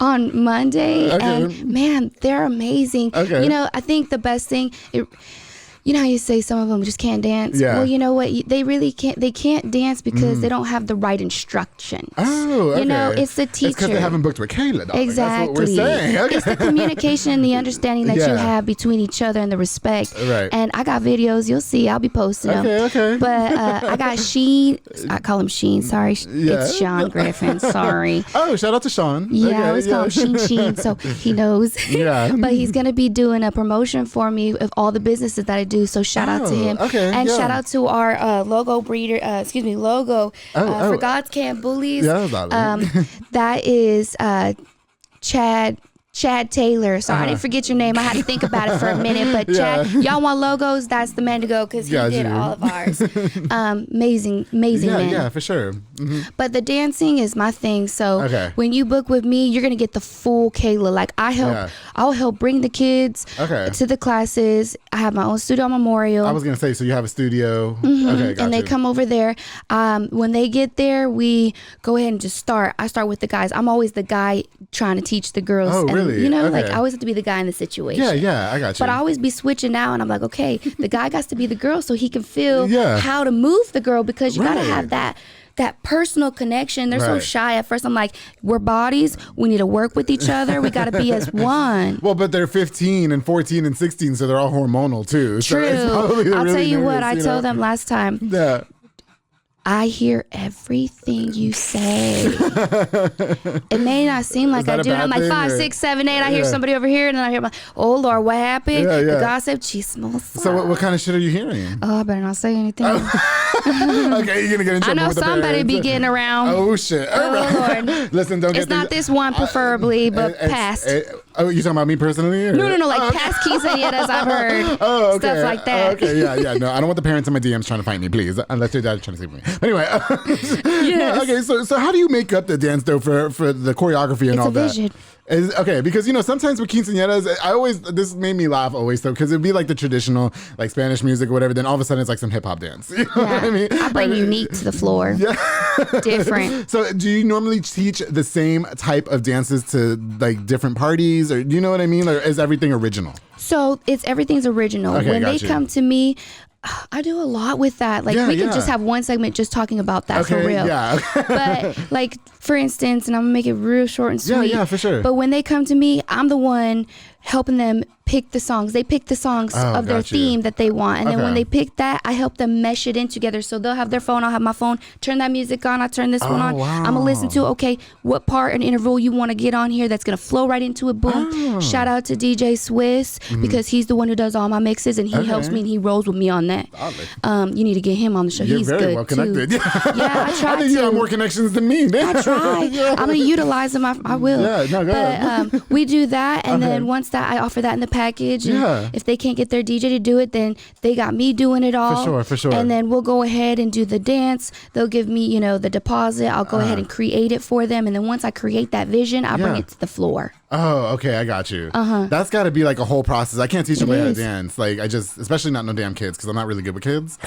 on Monday and man, they're amazing. Okay. I think the best thing you know how you say some of them just can't dance? Yeah. Well, you know what? They really can't. They can't dance because they don't have the right instructions. Oh, okay. It's the teacher. It's because they haven't booked with Kayla, darling. Exactly. That's what we're saying. Okay. It's the communication and the understanding that you have between each other and the respect. Right. And I got videos. You'll see. I'll be posting them. Okay. But I got Sheen. I call him Sheen. Sorry. Yeah. It's Sean Griffin. Sorry. Oh, shout out to Sean. Yeah, I always call him Sheen, so he knows. Yeah. But he's going to be doing a promotion for me of all the businesses that I do. So shout out to him. Okay. And shout out to our logo breeder, for God's Kamp Bullies. Yeah, that is Chad Taylor. Sorry, I didn't forget your name. I had to think about it for a minute. But Chad, y'all want logos? That's the man to go because he did all of ours. Amazing man. Yeah, for sure. Mm-hmm. But the dancing is my thing. So when you book with me, you're gonna get the full Kayla. Like I'll help bring the kids to the classes. I have my own studio on Memorial. I was gonna say, so you have a studio. Mm-hmm. Okay, gotcha. And they come over there. When they get there, we go ahead and just start. I start with the guys. I'm always the guy trying to teach the girls. Oh, really? Like I always have to be the guy in the situation. Yeah, I got you. But I always be switching out, and I'm like, okay, the guy got to be the girl so he can feel how to move the girl because you got to have that that personal connection. They're so shy at first. I'm like, we're bodies. We need to work with each other. We got to be as one. Well, but they're 15 and 14 and 16, so they're all hormonal too. True. So I'll tell you what I told them last time. Yeah. I hear everything you say. It may not seem like I do. And I'm like 5, 6, 7, 8. I hear somebody over here, and then I hear my, oh Lord, what happened? The gossip, chismosa. So what kind of shit are you hearing? Oh, I better not say anything. Okay, you're gonna get in trouble. I know with the somebody parents. be getting around. Oh shit! Oh Lord. Listen, don't get. It's not this one, preferably, but past. Oh, you talking about me personally? Or? No, like past quinceañeras I've heard. Oh, okay. Stuff like that. Okay, yeah. No, I don't want the parents in my DMs trying to fight me, please. Unless your dad's trying to save me. Anyway. Yes. Okay, so how do you make up the dance though for the choreography and all that? It's a vision. Okay, because sometimes with quinceañeras, this made me laugh always though, because it'd be like the traditional like Spanish music or whatever. Then all of a sudden it's like some hip hop dance. You know what I mean? I bring unique to the floor. Yeah. Different. So do you normally teach the same type of dances to like different parties, or do you know what I mean? Or is everything original? So everything's original. Okay, when they come to me, I do a lot with that. Like we could just have one segment just talking about that for real. Yeah. But like for instance, and I'm gonna make it real short and sweet. Yeah, for sure. But when they come to me, I'm the one helping them pick the songs. They pick the songs of their theme that they want. And then when they pick that, I help them mesh it in together. So they'll have their phone, I'll have my phone, turn that music on, I turn this one on. Wow. I'm gonna listen to, okay, what part and interval you wanna get on here that's gonna flow right into it, boom. Shout out to DJ Swiss, because he's the one who does all my mixes, and he helps me and he rolls with me on that. You need to get him on the show. You're he's very good well connected. too. Yeah, I try I think you have more connections than me. I try. I'm gonna utilize them. I will. Yeah, no, go ahead. But we do that, and then once that, I offer that in the package. And if they can't get their DJ to do it, then they got me doing it all. For sure. And then we'll go ahead and do the dance. They'll give me, the deposit. I'll go ahead and create it for them. And then once I create that vision, I bring it to the floor. Oh, okay, I got you. That's got to be like a whole process. I can't teach them how to dance. Like especially not no damn kids, because I'm not really good with kids.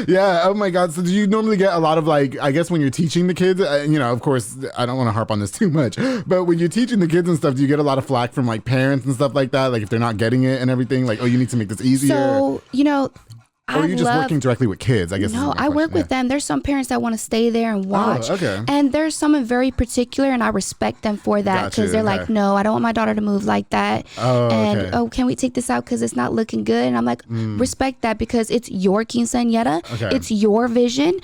Yeah. Oh my God. So do you normally get a lot of like, I guess when you're teaching the kids, of course, I don't want to harp on this too much, but when you're teaching the kids and stuff, do you get a lot of flack from like parents and stuff like that? Like if they're not getting it and everything, like, oh, you need to make this easier. So, or are you just working directly with kids, I guess? No, I work with them. There's some parents that want to stay there and watch. Oh, okay. And there's some very particular, and I respect them for that, because they're like, no, I don't want my daughter to move like that. Oh, and, okay. Can we take this out because it's not looking good? And I'm like, respect that, because it's your quinceañera. Okay. It's your vision.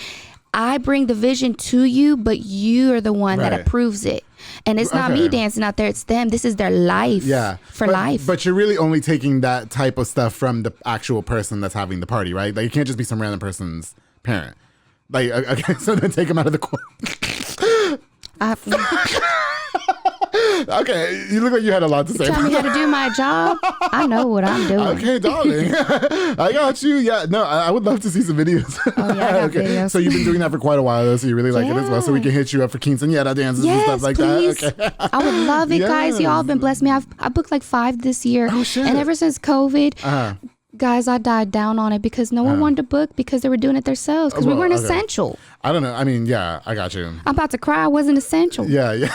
I bring the vision to you, but you are the one that approves it. And it's not me dancing out there, it's them. This is their life. Yeah. Life. But you're really only taking that type of stuff from the actual person that's having the party, right? Like, it can't just be some random person's parent. Like, okay, so then take them out of the court. Okay, you look like you had a lot to say. Tell me how to do my job. I know what I'm doing. Okay, darling. I got you. Yeah, no, I would love to see some videos. Oh, yeah, I got videos. So you've been doing that for quite a while, though, so you really like it as well. So we can hit you up for quinceañera dances and stuff like please. that. Okay. I would love it, guys. Y'all have been blessing me. I booked like 5 this year. Oh, shit. And ever since COVID, guys, I died down on it because no one wanted to book because they were doing it themselves because we weren't essential. I don't know. I mean, yeah, I got you. I'm about to cry. I wasn't essential. Yeah.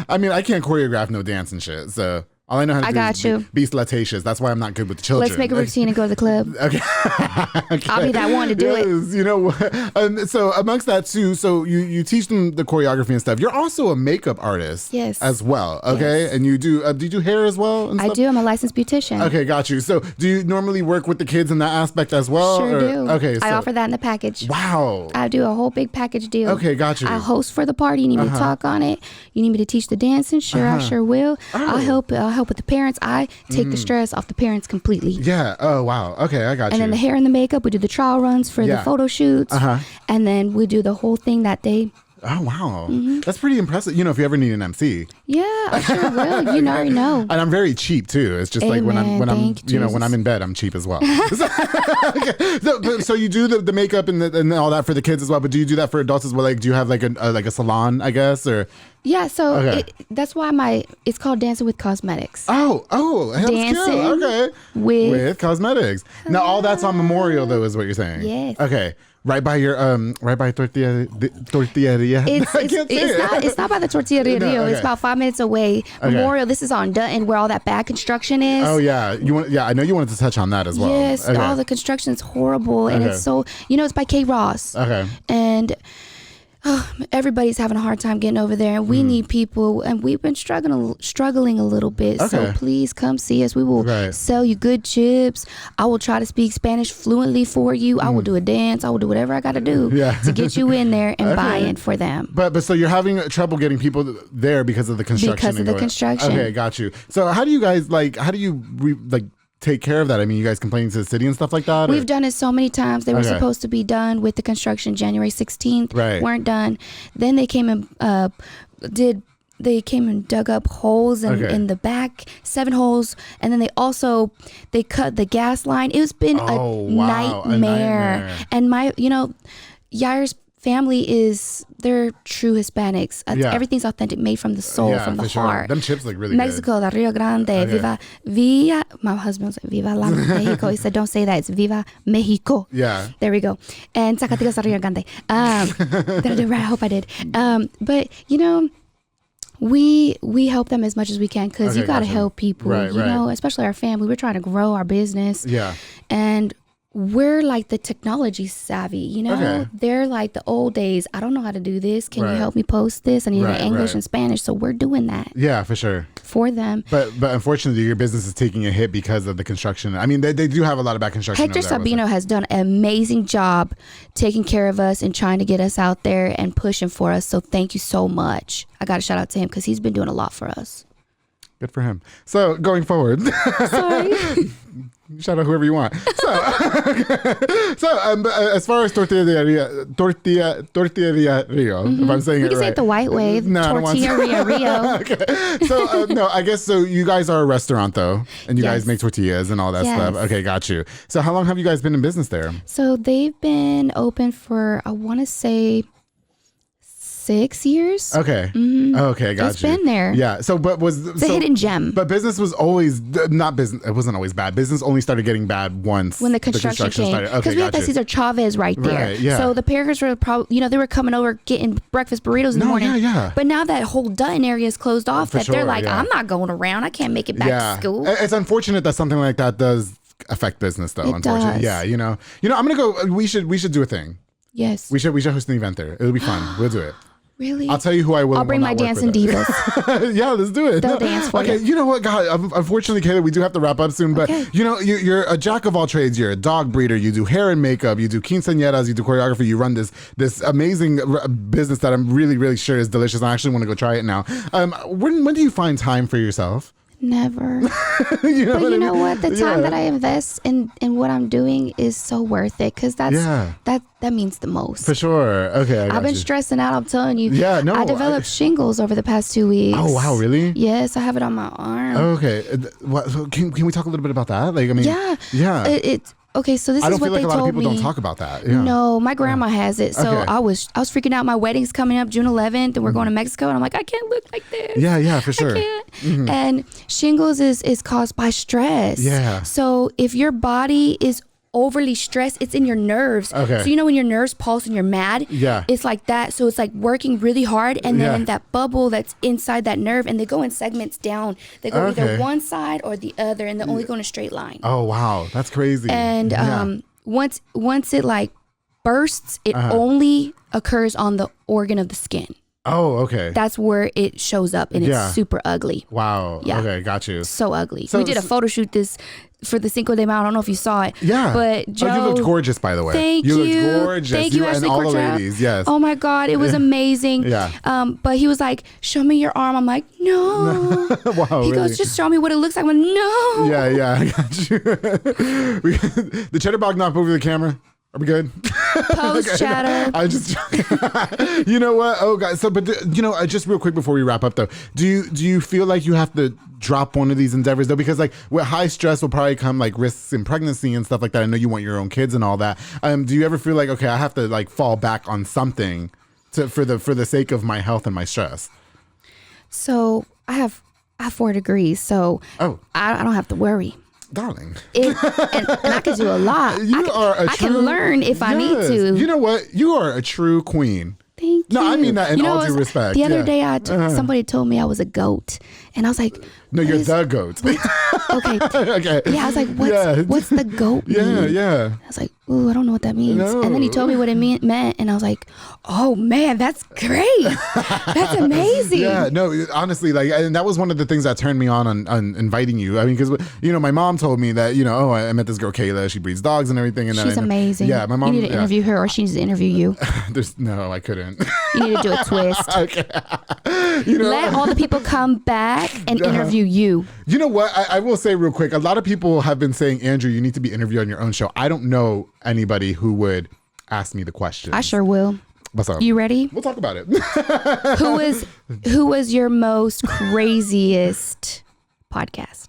I mean, I can't choreograph no dance and shit, so all I know how to do is be slutatious. That's why I'm not good with the children. Let's make a routine and go to the club. Okay. I'll be that one to do it. You know, so amongst that too, so you teach them the choreography and stuff. You're also a makeup artist, as well. Okay, yes. And you do you do hair as well? And stuff? I do. I'm a licensed beautician. Okay, got you. So do you normally work with the kids in that aspect as well? Sure do. Okay, I offer that in the package. Wow. I do a whole big package deal. Okay, got you. I host for the party. You need me to talk on it. You need me to teach the dancing? Sure, I sure will. I'll help with the parents. I take the stress off the parents completely. Yeah. Oh, wow. Okay, I got you. And then the hair and the makeup, we do the trial runs for the photo shoots. And then we do the whole thing that day. Oh, wow. That's pretty impressive. If you ever need an MC. Yeah, I sure will. You already know. And I'm very cheap too. It's just like when I'm when I'm in bed, I'm cheap as well. So you do the makeup and all that for the kids as well, but do you do that for adults as well? Like, do you have like a salon, I guess, or? Yeah, so that's why it's called Dancing with Cosmetics. Oh, Dancing with cosmetics. Now all that's on Memorial though, is what you're saying? Yes. Okay. right by your right by Totilleria. It's not by the Totilleria Rio. Okay. It's about 5 minutes away. Memorial. This is on Dutton, where all that bad construction is. Oh yeah, I know you wanted to touch on that as well. Yes, okay. all the construction is horrible, and it's so it's by K. Ross. Okay, and. Everybody's having a hard time getting over there, and we need people, and we've been struggling a little bit. Okay. So please come see us. We will sell you good chips. I will try to speak Spanish fluently for you. I will do a dance. I will do whatever I got to do to get you in there and buy in for them. But so you're having trouble getting people there because of the construction. Because of the construction. Okay, got you. So how do you guys take care of that? I mean, you guys complaining to the city and stuff like that? We've done it so many times. They were supposed to be done with the construction January 16th. Right. Weren't done. Then they came and dug up holes in the back, 7 holes, and then they cut the gas line. It's been a nightmare. And Yair's family they're true Hispanics. Everything's authentic, made from the soul, from the heart. Them chips look really Mexico, good. the Rio Grande, Viva. My husband was like, Viva la Mexico. He said, don't say that. It's Viva Mexico. Yeah. There we go. And Zacatecas, the Rio Grande. Did I do right? I hope I did. But we help them as much as we can, because you got to help people. Especially our family. We're trying to grow our business. Yeah. And we're like the technology savvy, They're like the old days. I don't know how to do this. Can you help me post this? I need it in English and Spanish. So we're doing that. Yeah, for sure. For them. But unfortunately, your business is taking a hit because of the construction. I mean, they do have a lot of bad construction. Hector Sabino has done an amazing job taking care of us and trying to get us out there and pushing for us. So thank you so much. I got to shout out to him, because he's been doing a lot for us. Good for him. So going forward. Sorry. Shout out whoever you want. So as far as Totilleria Rio, if I'm saying it right. You can say it the white way. Totilleria Rio. Okay. So no, I guess so. You guys are a restaurant though, and you guys make tortillas and all that stuff. Okay, got you. So how long have you guys been in business there? So they've been open for, I want to say, 6 years. Okay. Okay, got It's been there. Yeah. So, it's a hidden gem. But business was always not business. It wasn't always bad. Business only started getting bad once when the construction came. started. Okay, because we had that Cesar Chavez right there. Right, yeah. So the Paragers were probably, they were coming over getting breakfast burritos in the morning. Yeah. But now that whole Dutton area is closed off, they're like, I'm not going around. I can't make it back to school. It's unfortunate that something like that does affect business, though. Unfortunately, yeah. I'm gonna go. We should do a thing. Yes. We should host an event there. It'll be fun. We'll do it. Really? I'll tell you who I will. I'll bring my dancing divas. Yeah, let's do it. They'll dance for you. You know what, God? Unfortunately, Kayla, we do have to wrap up soon. But you're a jack of all trades. You're a dog breeder. You do hair and makeup. You do quinceañeras. You do choreography. You run this amazing business that I'm really, really sure is delicious. I actually want to go try it now. When do you find time for yourself? Never. You know what? The time that I invest in what I'm doing is so worth it, because that means the most. For sure. Okay. I've been stressing out. I'm telling you. Yeah. No. I developed shingles over the past 2 weeks. Oh wow! Really? Yes, I have it on my arm. Okay. Can we talk a little bit about that? Like, I mean. Yeah. Yeah. It's okay. So this is what they told me. I don't feel like a lot of people don't talk about that. Yeah. No, my grandma has it. So I was freaking out. My wedding's coming up June 11th, and we're going to Mexico, and I'm like, I can't look like this. Yeah, for sure. I can't. Mm-hmm. And shingles is caused by stress. Yeah. So if your body is overly stressed, it's in your nerves. Okay. So when your nerves pulse and you're mad, it's like that. So it's like working really hard, and then that bubble that's inside that nerve, and they go in segments down. They go either one side or the other, and they only go in a straight line. Oh wow, that's crazy. And once it like bursts, it only occurs on the organ of the skin. Oh, okay. That's where it shows up, and it's super ugly. Wow. Yeah. Okay, got you. So ugly. So we did a photo shoot for the Cinco de Mayo. I don't know if you saw it. Yeah. But Joe, you looked gorgeous, by the way. Thank you. You looked gorgeous. Thank you, and Ashley all Cortez. the ladies. Yes. Oh my God, it was amazing. Yeah. But he was like, "Show me your arm." I'm like, "No." Wow. He goes, "Just show me what it looks like." I'm like, "No." Yeah, I got you. The Cheddar Bob knocked over the camera. Are we good? Post chatter. I just, you know what? Oh, guys. So, but just real quick before we wrap up, though, do you feel like you have to drop one of these endeavors though? Because like with high stress will probably come like risks in pregnancy and stuff like that. I know you want your own kids and all that. Do you ever feel like, okay, I have to like fall back on something for the sake of my health and my stress? So I have 4 degrees, so I don't have to worry. Darling. And I could do a lot. I can learn if I need to. You know what? You are a true queen. Thank you. No, I mean that in all due respect. The other day, somebody told me I was a goat, and I was like, "No, you're the goat." Okay. Okay. Yeah, I was like, "What's the goat mean?" Yeah. I was like, "Ooh, I don't know what that means." No. And then he told me what it meant, and I was like, "Oh man, that's great. That's amazing." Yeah. No, honestly, like, and that was one of the things that turned me on inviting you. I mean, because my mom told me that I met this girl Kayla. She breeds dogs and everything, and she's amazing. Yeah, my mom. You need to interview her, or she needs to interview you. No, I couldn't. You need to do a twist. Okay. Let all the people come back and interview you. You know what? I will say real quick, a lot of people have been saying, Andrew, you need to be interviewed on your own show. I don't know anybody who would ask me the question. I sure will. What's up? You ready? We'll talk about it. Who was your most craziest podcast?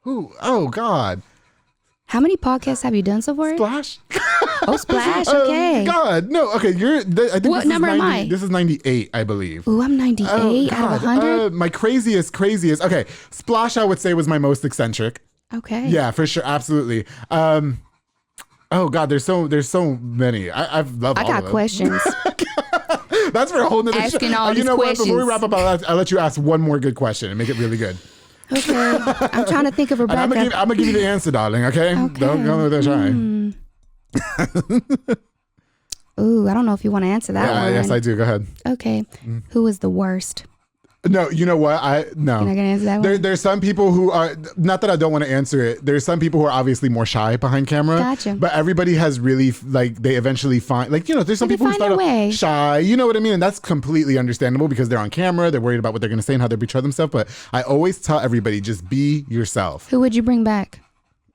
Who? Oh, God. How many podcasts have you done so far? Splash? Oh, Splash. Okay. God, no. Okay, I think what number am I? This is 98, I believe. Ooh, I'm 98 out of 100. My craziest. Okay, Splash, I would say, was my most eccentric. Okay. Yeah, for sure, absolutely. Oh God, there's so many. I got questions. That's for a whole nother asking all these questions. What? Before we wrap up, I'll let you ask one more good question and make it really good. Okay. I'm trying to think of Rebecca. I'm gonna give you the answer, darling. Okay. Don't go with that shy. Ooh, I don't know if you want to answer that one. Yes, I do. Go ahead. Okay. Who was the worst? No, you know what? No. You're not gonna answer that one? There's some people who are, not that I don't want to answer it. There's some people who are obviously more shy behind camera. Gotcha. But everybody has really, like, they eventually find, like, there's some people who start off shy. You know what I mean? And that's completely understandable because they're on camera. They're worried about what they're going to say and how they portray themselves. But I always tell everybody, just be yourself. Who would you bring back?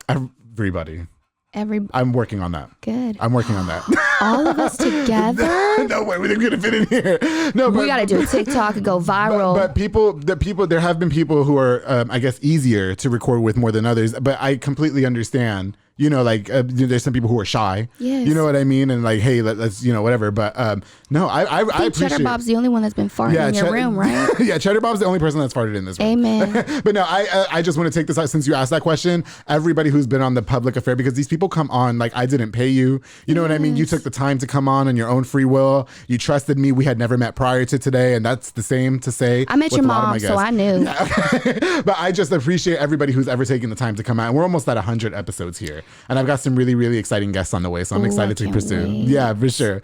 Everybody. I'm working on that. Good. I'm working on that. All of us together? No way, we're gonna fit in here. No, we gotta do a TikTok and go viral. But there have been people who are, I guess, easier to record with more than others. But I completely understand. There's some people who are shy. Yes. You know what I mean? And like, hey, let's whatever. But no, I appreciate. Cheddar Bob's the only one that's been farting in your room, right? Yeah, Cheddar Bob's the only person that's farted in this room. Amen. But no, I just want to take this out since you asked that question. Everybody who's been on the public affair, because these people come on, like, I didn't pay you. You know what I mean? You took the time to come on your own free will. You trusted me. We had never met prior to today, and that's the same to say. I met your mom, so I knew. Yeah, okay. But I just appreciate everybody who's ever taken the time to come out. And we're almost at 100 episodes here. And I've got some really, really exciting guests on the way, so I'm excited to pursue. Wait. Yeah, for sure.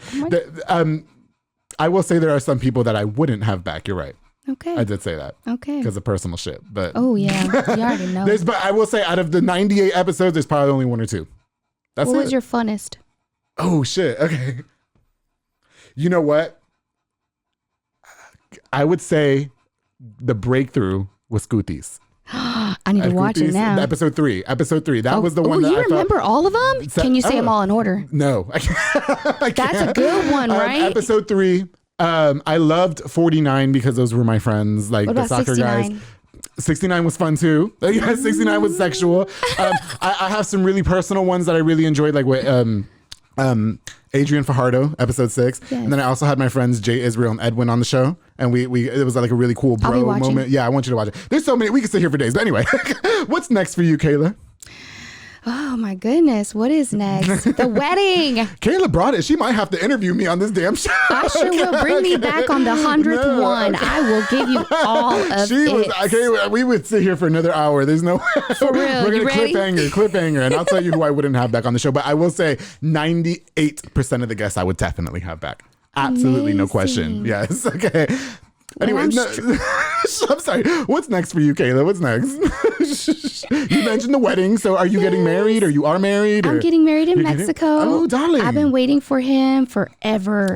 I will say there are some people that I wouldn't have back. You're right. Okay. I did say that. Okay. Because of personal shit. But oh yeah, you already know. But I will say, out of the 98 episodes, there's probably only one or two. That's what it. was your funnest? Oh shit. Okay. You know what? I would say the breakthrough was Scooties. I need to watch it now. Episode 3. That was the one that you remember all of them? Can you say them all in order? No. I can't. That's a good one, right? Episode 3. I loved 49 because those were my friends, like the soccer 69? guys. 69 was fun too. 69 was sexual. I have some really personal ones that I really enjoyed, like with Adrian Fajardo, episode 6. Yes. And then I also had my friends Jay Israel and Edwin on the show. And it was like a really cool bro moment. Yeah, I want you to watch it. There's so many. We could sit here for days. But anyway, what's next for you, Kayla? Oh my goodness. What is next? The wedding. Kayla brought it. She might have to interview me on this damn show. I sure will. Bring me back on the 100th one. Okay. I will give you all of it. Okay, we would sit here for another hour. There's no way. For real. We're going to cliffhanger. And I'll tell you who I wouldn't have back on the show. But I will say 98% of the guests I would definitely have back. Absolutely. Amazing. No question. Yes. Okay. Anyway, I'm sorry. What's next for you, Kayla? What's next? You mentioned the wedding. So are you getting married, or you are married? I'm getting married in Mexico. Oh, darling. I've been waiting for him forever.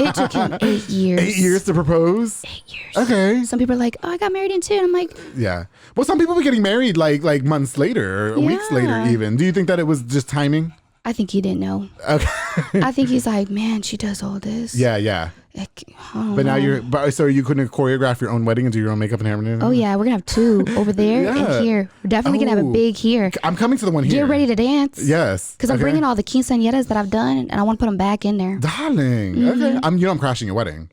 It took him 8 years. 8 years to propose? 8 years. Okay. Some people are like, oh, I got married in 2. And I'm like, yeah. Well, some people were getting married like months later or weeks later even. Do you think that it was just timing? I think he didn't know. Okay. I think he's like, man, she does all this. Yeah. But now so you couldn't choreograph your own wedding and do your own makeup and hair and everything? Oh yeah, we're gonna have 2 over there and here. We're definitely gonna have a big here. I'm coming to the one here. Get ready to dance. Yes. Because I'm bringing all the quinceañeras that I've done and I want to put them back in there. Darling. Mm-hmm. Okay. I'm crashing your wedding.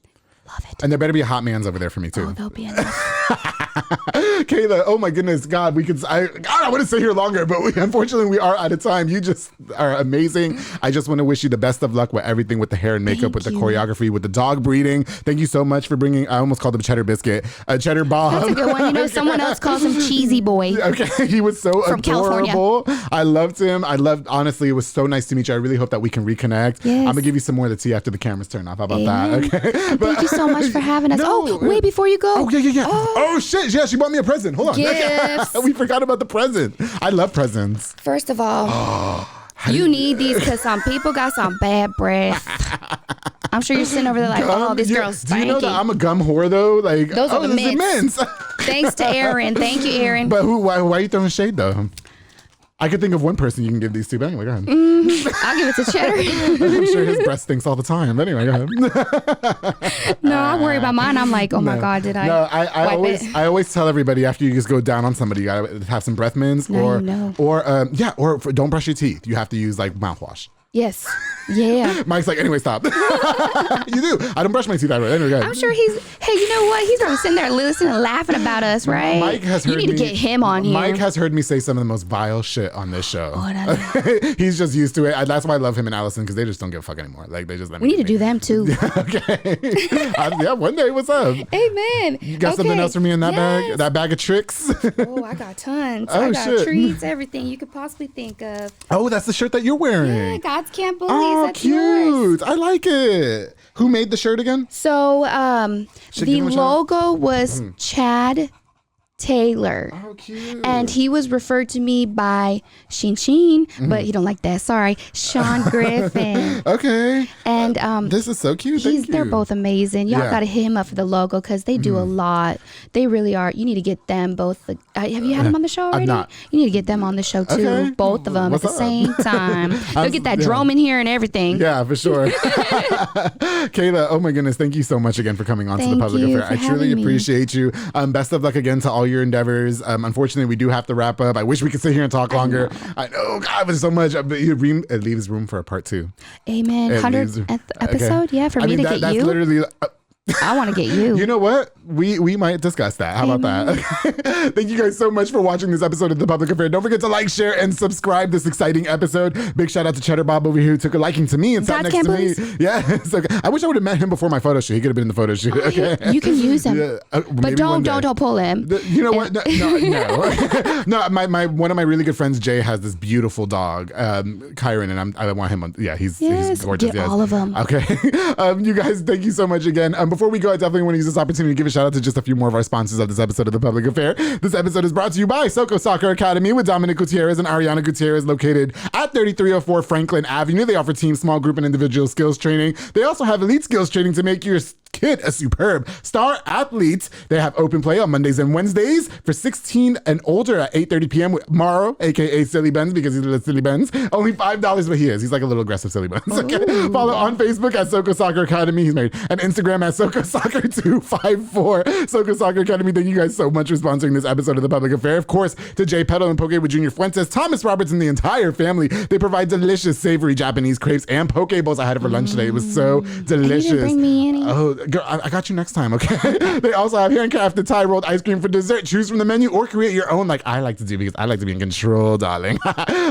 Love it. And there better be a hot man's over there for me too. Oh, there'll be enough. Kayla, oh my goodness, God, I want to stay here longer, but unfortunately we are out of time. You just are amazing. I just want to wish you the best of luck with everything, with the hair and makeup, with the choreography, with the dog breeding. Thank you so much for bringing, I almost called him Cheddar Biscuit, Cheddar Bob. That's a good one. You know, someone else calls him Cheesy Boy. Okay, he was so from adorable. California. I loved him. Honestly, it was so nice to meet you. I really hope that we can reconnect. Yes. I'm going to give you some more of the tea after the cameras turn off. How about Amen. that? Okay. Thank you so much for having us. No. Wait, before you go. Oh, yeah. Oh, shit. Yeah, she bought me a present. Hold on. Gifts. We forgot about the present. I love presents. First of all, you need these because some people got some bad breath. I'm sure you're sitting over there like, oh, this girl's stanky. Do you know that I'm a gum whore, though? Like, those are the mints. Thanks to Aaron. Thank you, Aaron. But why are you throwing shade, though? I could think of one person you can give these to, but anyway, go ahead. I'll give it to Cheddar. I'm sure his breast stinks all the time. But anyway, go ahead. No, I worry about mine. I'm like, oh my God, did I? No, I always tell everybody after you just go down on somebody, you gotta have some breath mints, or don't brush your teeth. You have to use like mouthwash. Yes. Yeah. Mike's like, anyway, stop. You do. I don't brush my teeth that way. Anyway, go ahead. I'm sure hey, you know what? He's probably sitting there listening and laughing about us, right? Mike has heard You need to get him on here. Mike has heard me say some of the most vile shit on this show. Whatever. He's just used to it. That's why I love him and Allison, because they just don't give a fuck anymore. Like, they just let me. We need to do them too. Okay. Yeah, one day. What's up? Amen. You got something else for me in that bag? That bag of tricks? Oh, I got tons. Oh, I got shit. treats, everything you could possibly think of. Oh, that's the shirt that you're wearing. Yeah, God's Kamp Bullies. Oh, That's cute. yours. I like it. Who made the shirt again? So Should the give him a shout logo was Chad Taylor. Oh, cute. And he was referred to me by Sheen, but he don't like that. Sorry. Sean Griffin. Okay. And this is so cute. Thank you. they're both amazing. Y'all Yeah. got to hit him up for the logo because they do a lot. They really are. You need to get them both. Have you had them on the show already? not. You need to get them on the show too. Okay. Both of them What's at the up? same time. They'll get that drum in here and everything. Yeah, for sure. Kayla, oh my goodness, thank you so much again for coming on to the Thank Public you Affair. for I truly having me. appreciate you. Best of luck again to all your endeavors. Unfortunately, we do have to wrap up. I wish we could sit here and talk longer. I know, God, there's so much. But it leaves room for a part 2. Amen. 100th episode? Okay. Yeah, for me to get that's you. literally... I want to get you. You know what? We might discuss that. How about that? Thank you guys so much for watching this episode of The Public Affair. Don't forget to like, share, and subscribe this exciting episode. Big shout out to Cheddar Bob over here who took a liking to me and sat next to me. Yeah. So, I wish I would have met him before my photo shoot. He could have been in the photo shoot. Okay. You can use him. Yeah, but don't pull him. You know what? No. No, my one of my really good friends, Jay, has this beautiful dog, Kyron, and I want him on. Yeah, he's gorgeous. Get all of them. Okay. You guys, thank you so much again. Before we go, I definitely want to use this opportunity to give a shout out to just a few more of our sponsors of this episode of The Public Affair. This episode is brought to you by soooo Soccer Academy with Dominic Gutierrez and Ariana Gutierrez, located at 3304 Franklin Avenue. They offer team, small group, and individual skills training. They also have elite skills training to make your kid a superb star athlete. They have open play on Mondays and Wednesdays for 16 and older at 8:30 p.m. with Morrow, aka Silly Benz, because he's a little Silly Benz. Only $5, but he is. He's like a little aggressive Silly Benz. Okay. Follow on Facebook at soooo Soccer Academy. He's married. And Instagram at soooo Soccer 254. soooo Soccer Academy. Thank you guys so much for sponsoring this episode of The Public Affair. Of course, to Jay Petal and Poke with Junior Fuentes, Thomas Roberts, and the entire family. They provide delicious, savory Japanese crepes and poke bowls. I had it for lunch today. It was so delicious. You didn't bring me any. Oh, girl, I got you next time, okay? They also have handcrafted Thai rolled ice cream for dessert. Choose from the menu or create your own like I like to do, because I like to be in control, darling.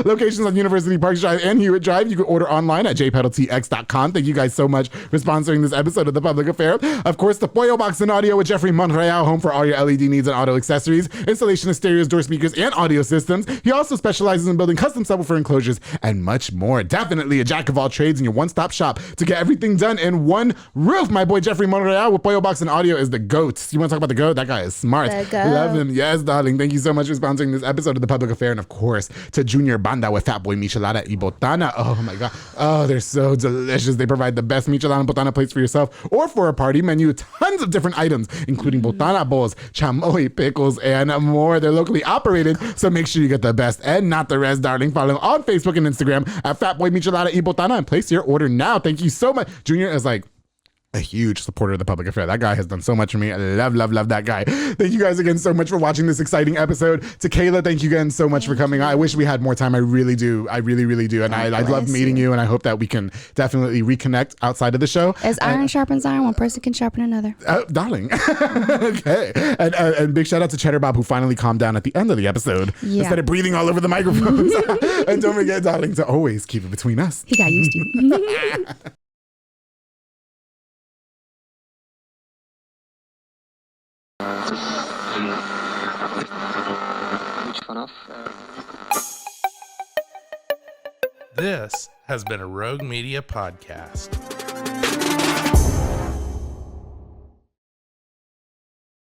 Locations on University Park Drive and Hewitt Drive. You can order online at jpetaltx.com. Thank you guys so much for sponsoring this episode of The Public Affair. Of course, the Pollo Box and Audio with Jeffrey Monreal, home for all your LED needs and auto accessories, installation of stereos, door speakers, and audio systems. He also specializes in building custom subwoofer enclosures and much more. Definitely a jack of all trades and your one-stop shop to get everything done in one roof. My boy Jeffrey Monreal with Pollo Box and Audio is the GOAT. You want to talk about the GOAT? That guy is smart. Love him. Yes, darling. Thank you so much for sponsoring this episode of The Public Affair. And of course, to Junior Banda with Fat Boy Michelada y Botana. Oh my God. Oh, they're so delicious. They provide the best Michelada and Botana plates for yourself or for a party menu. Tons of different items, including Botana bowls, chamoy pickles, and more. They're locally operated, so make sure you get the best and not the rest, darling. Follow on Facebook and Instagram at Fat Boy Michelada y Botana and place your order now. Thank you so much. Junior is like, a huge supporter of the public affair. That guy has done so much for me. I love that guy. Thank you guys again so much for watching this exciting episode. To Kayla, thank you again so much for coming on. I wish we had more time. I really do. I really do. And I love meeting you. And I hope that we can definitely reconnect outside of the show. As iron sharpens iron, one person can sharpen another. Darling. Okay. And big shout out to Cheddar Bob, who finally calmed down at the end of the episode instead of breathing all over the microphones. And don't forget, darling, to always keep it between us. He got used to. This has been a Rogue Media podcast.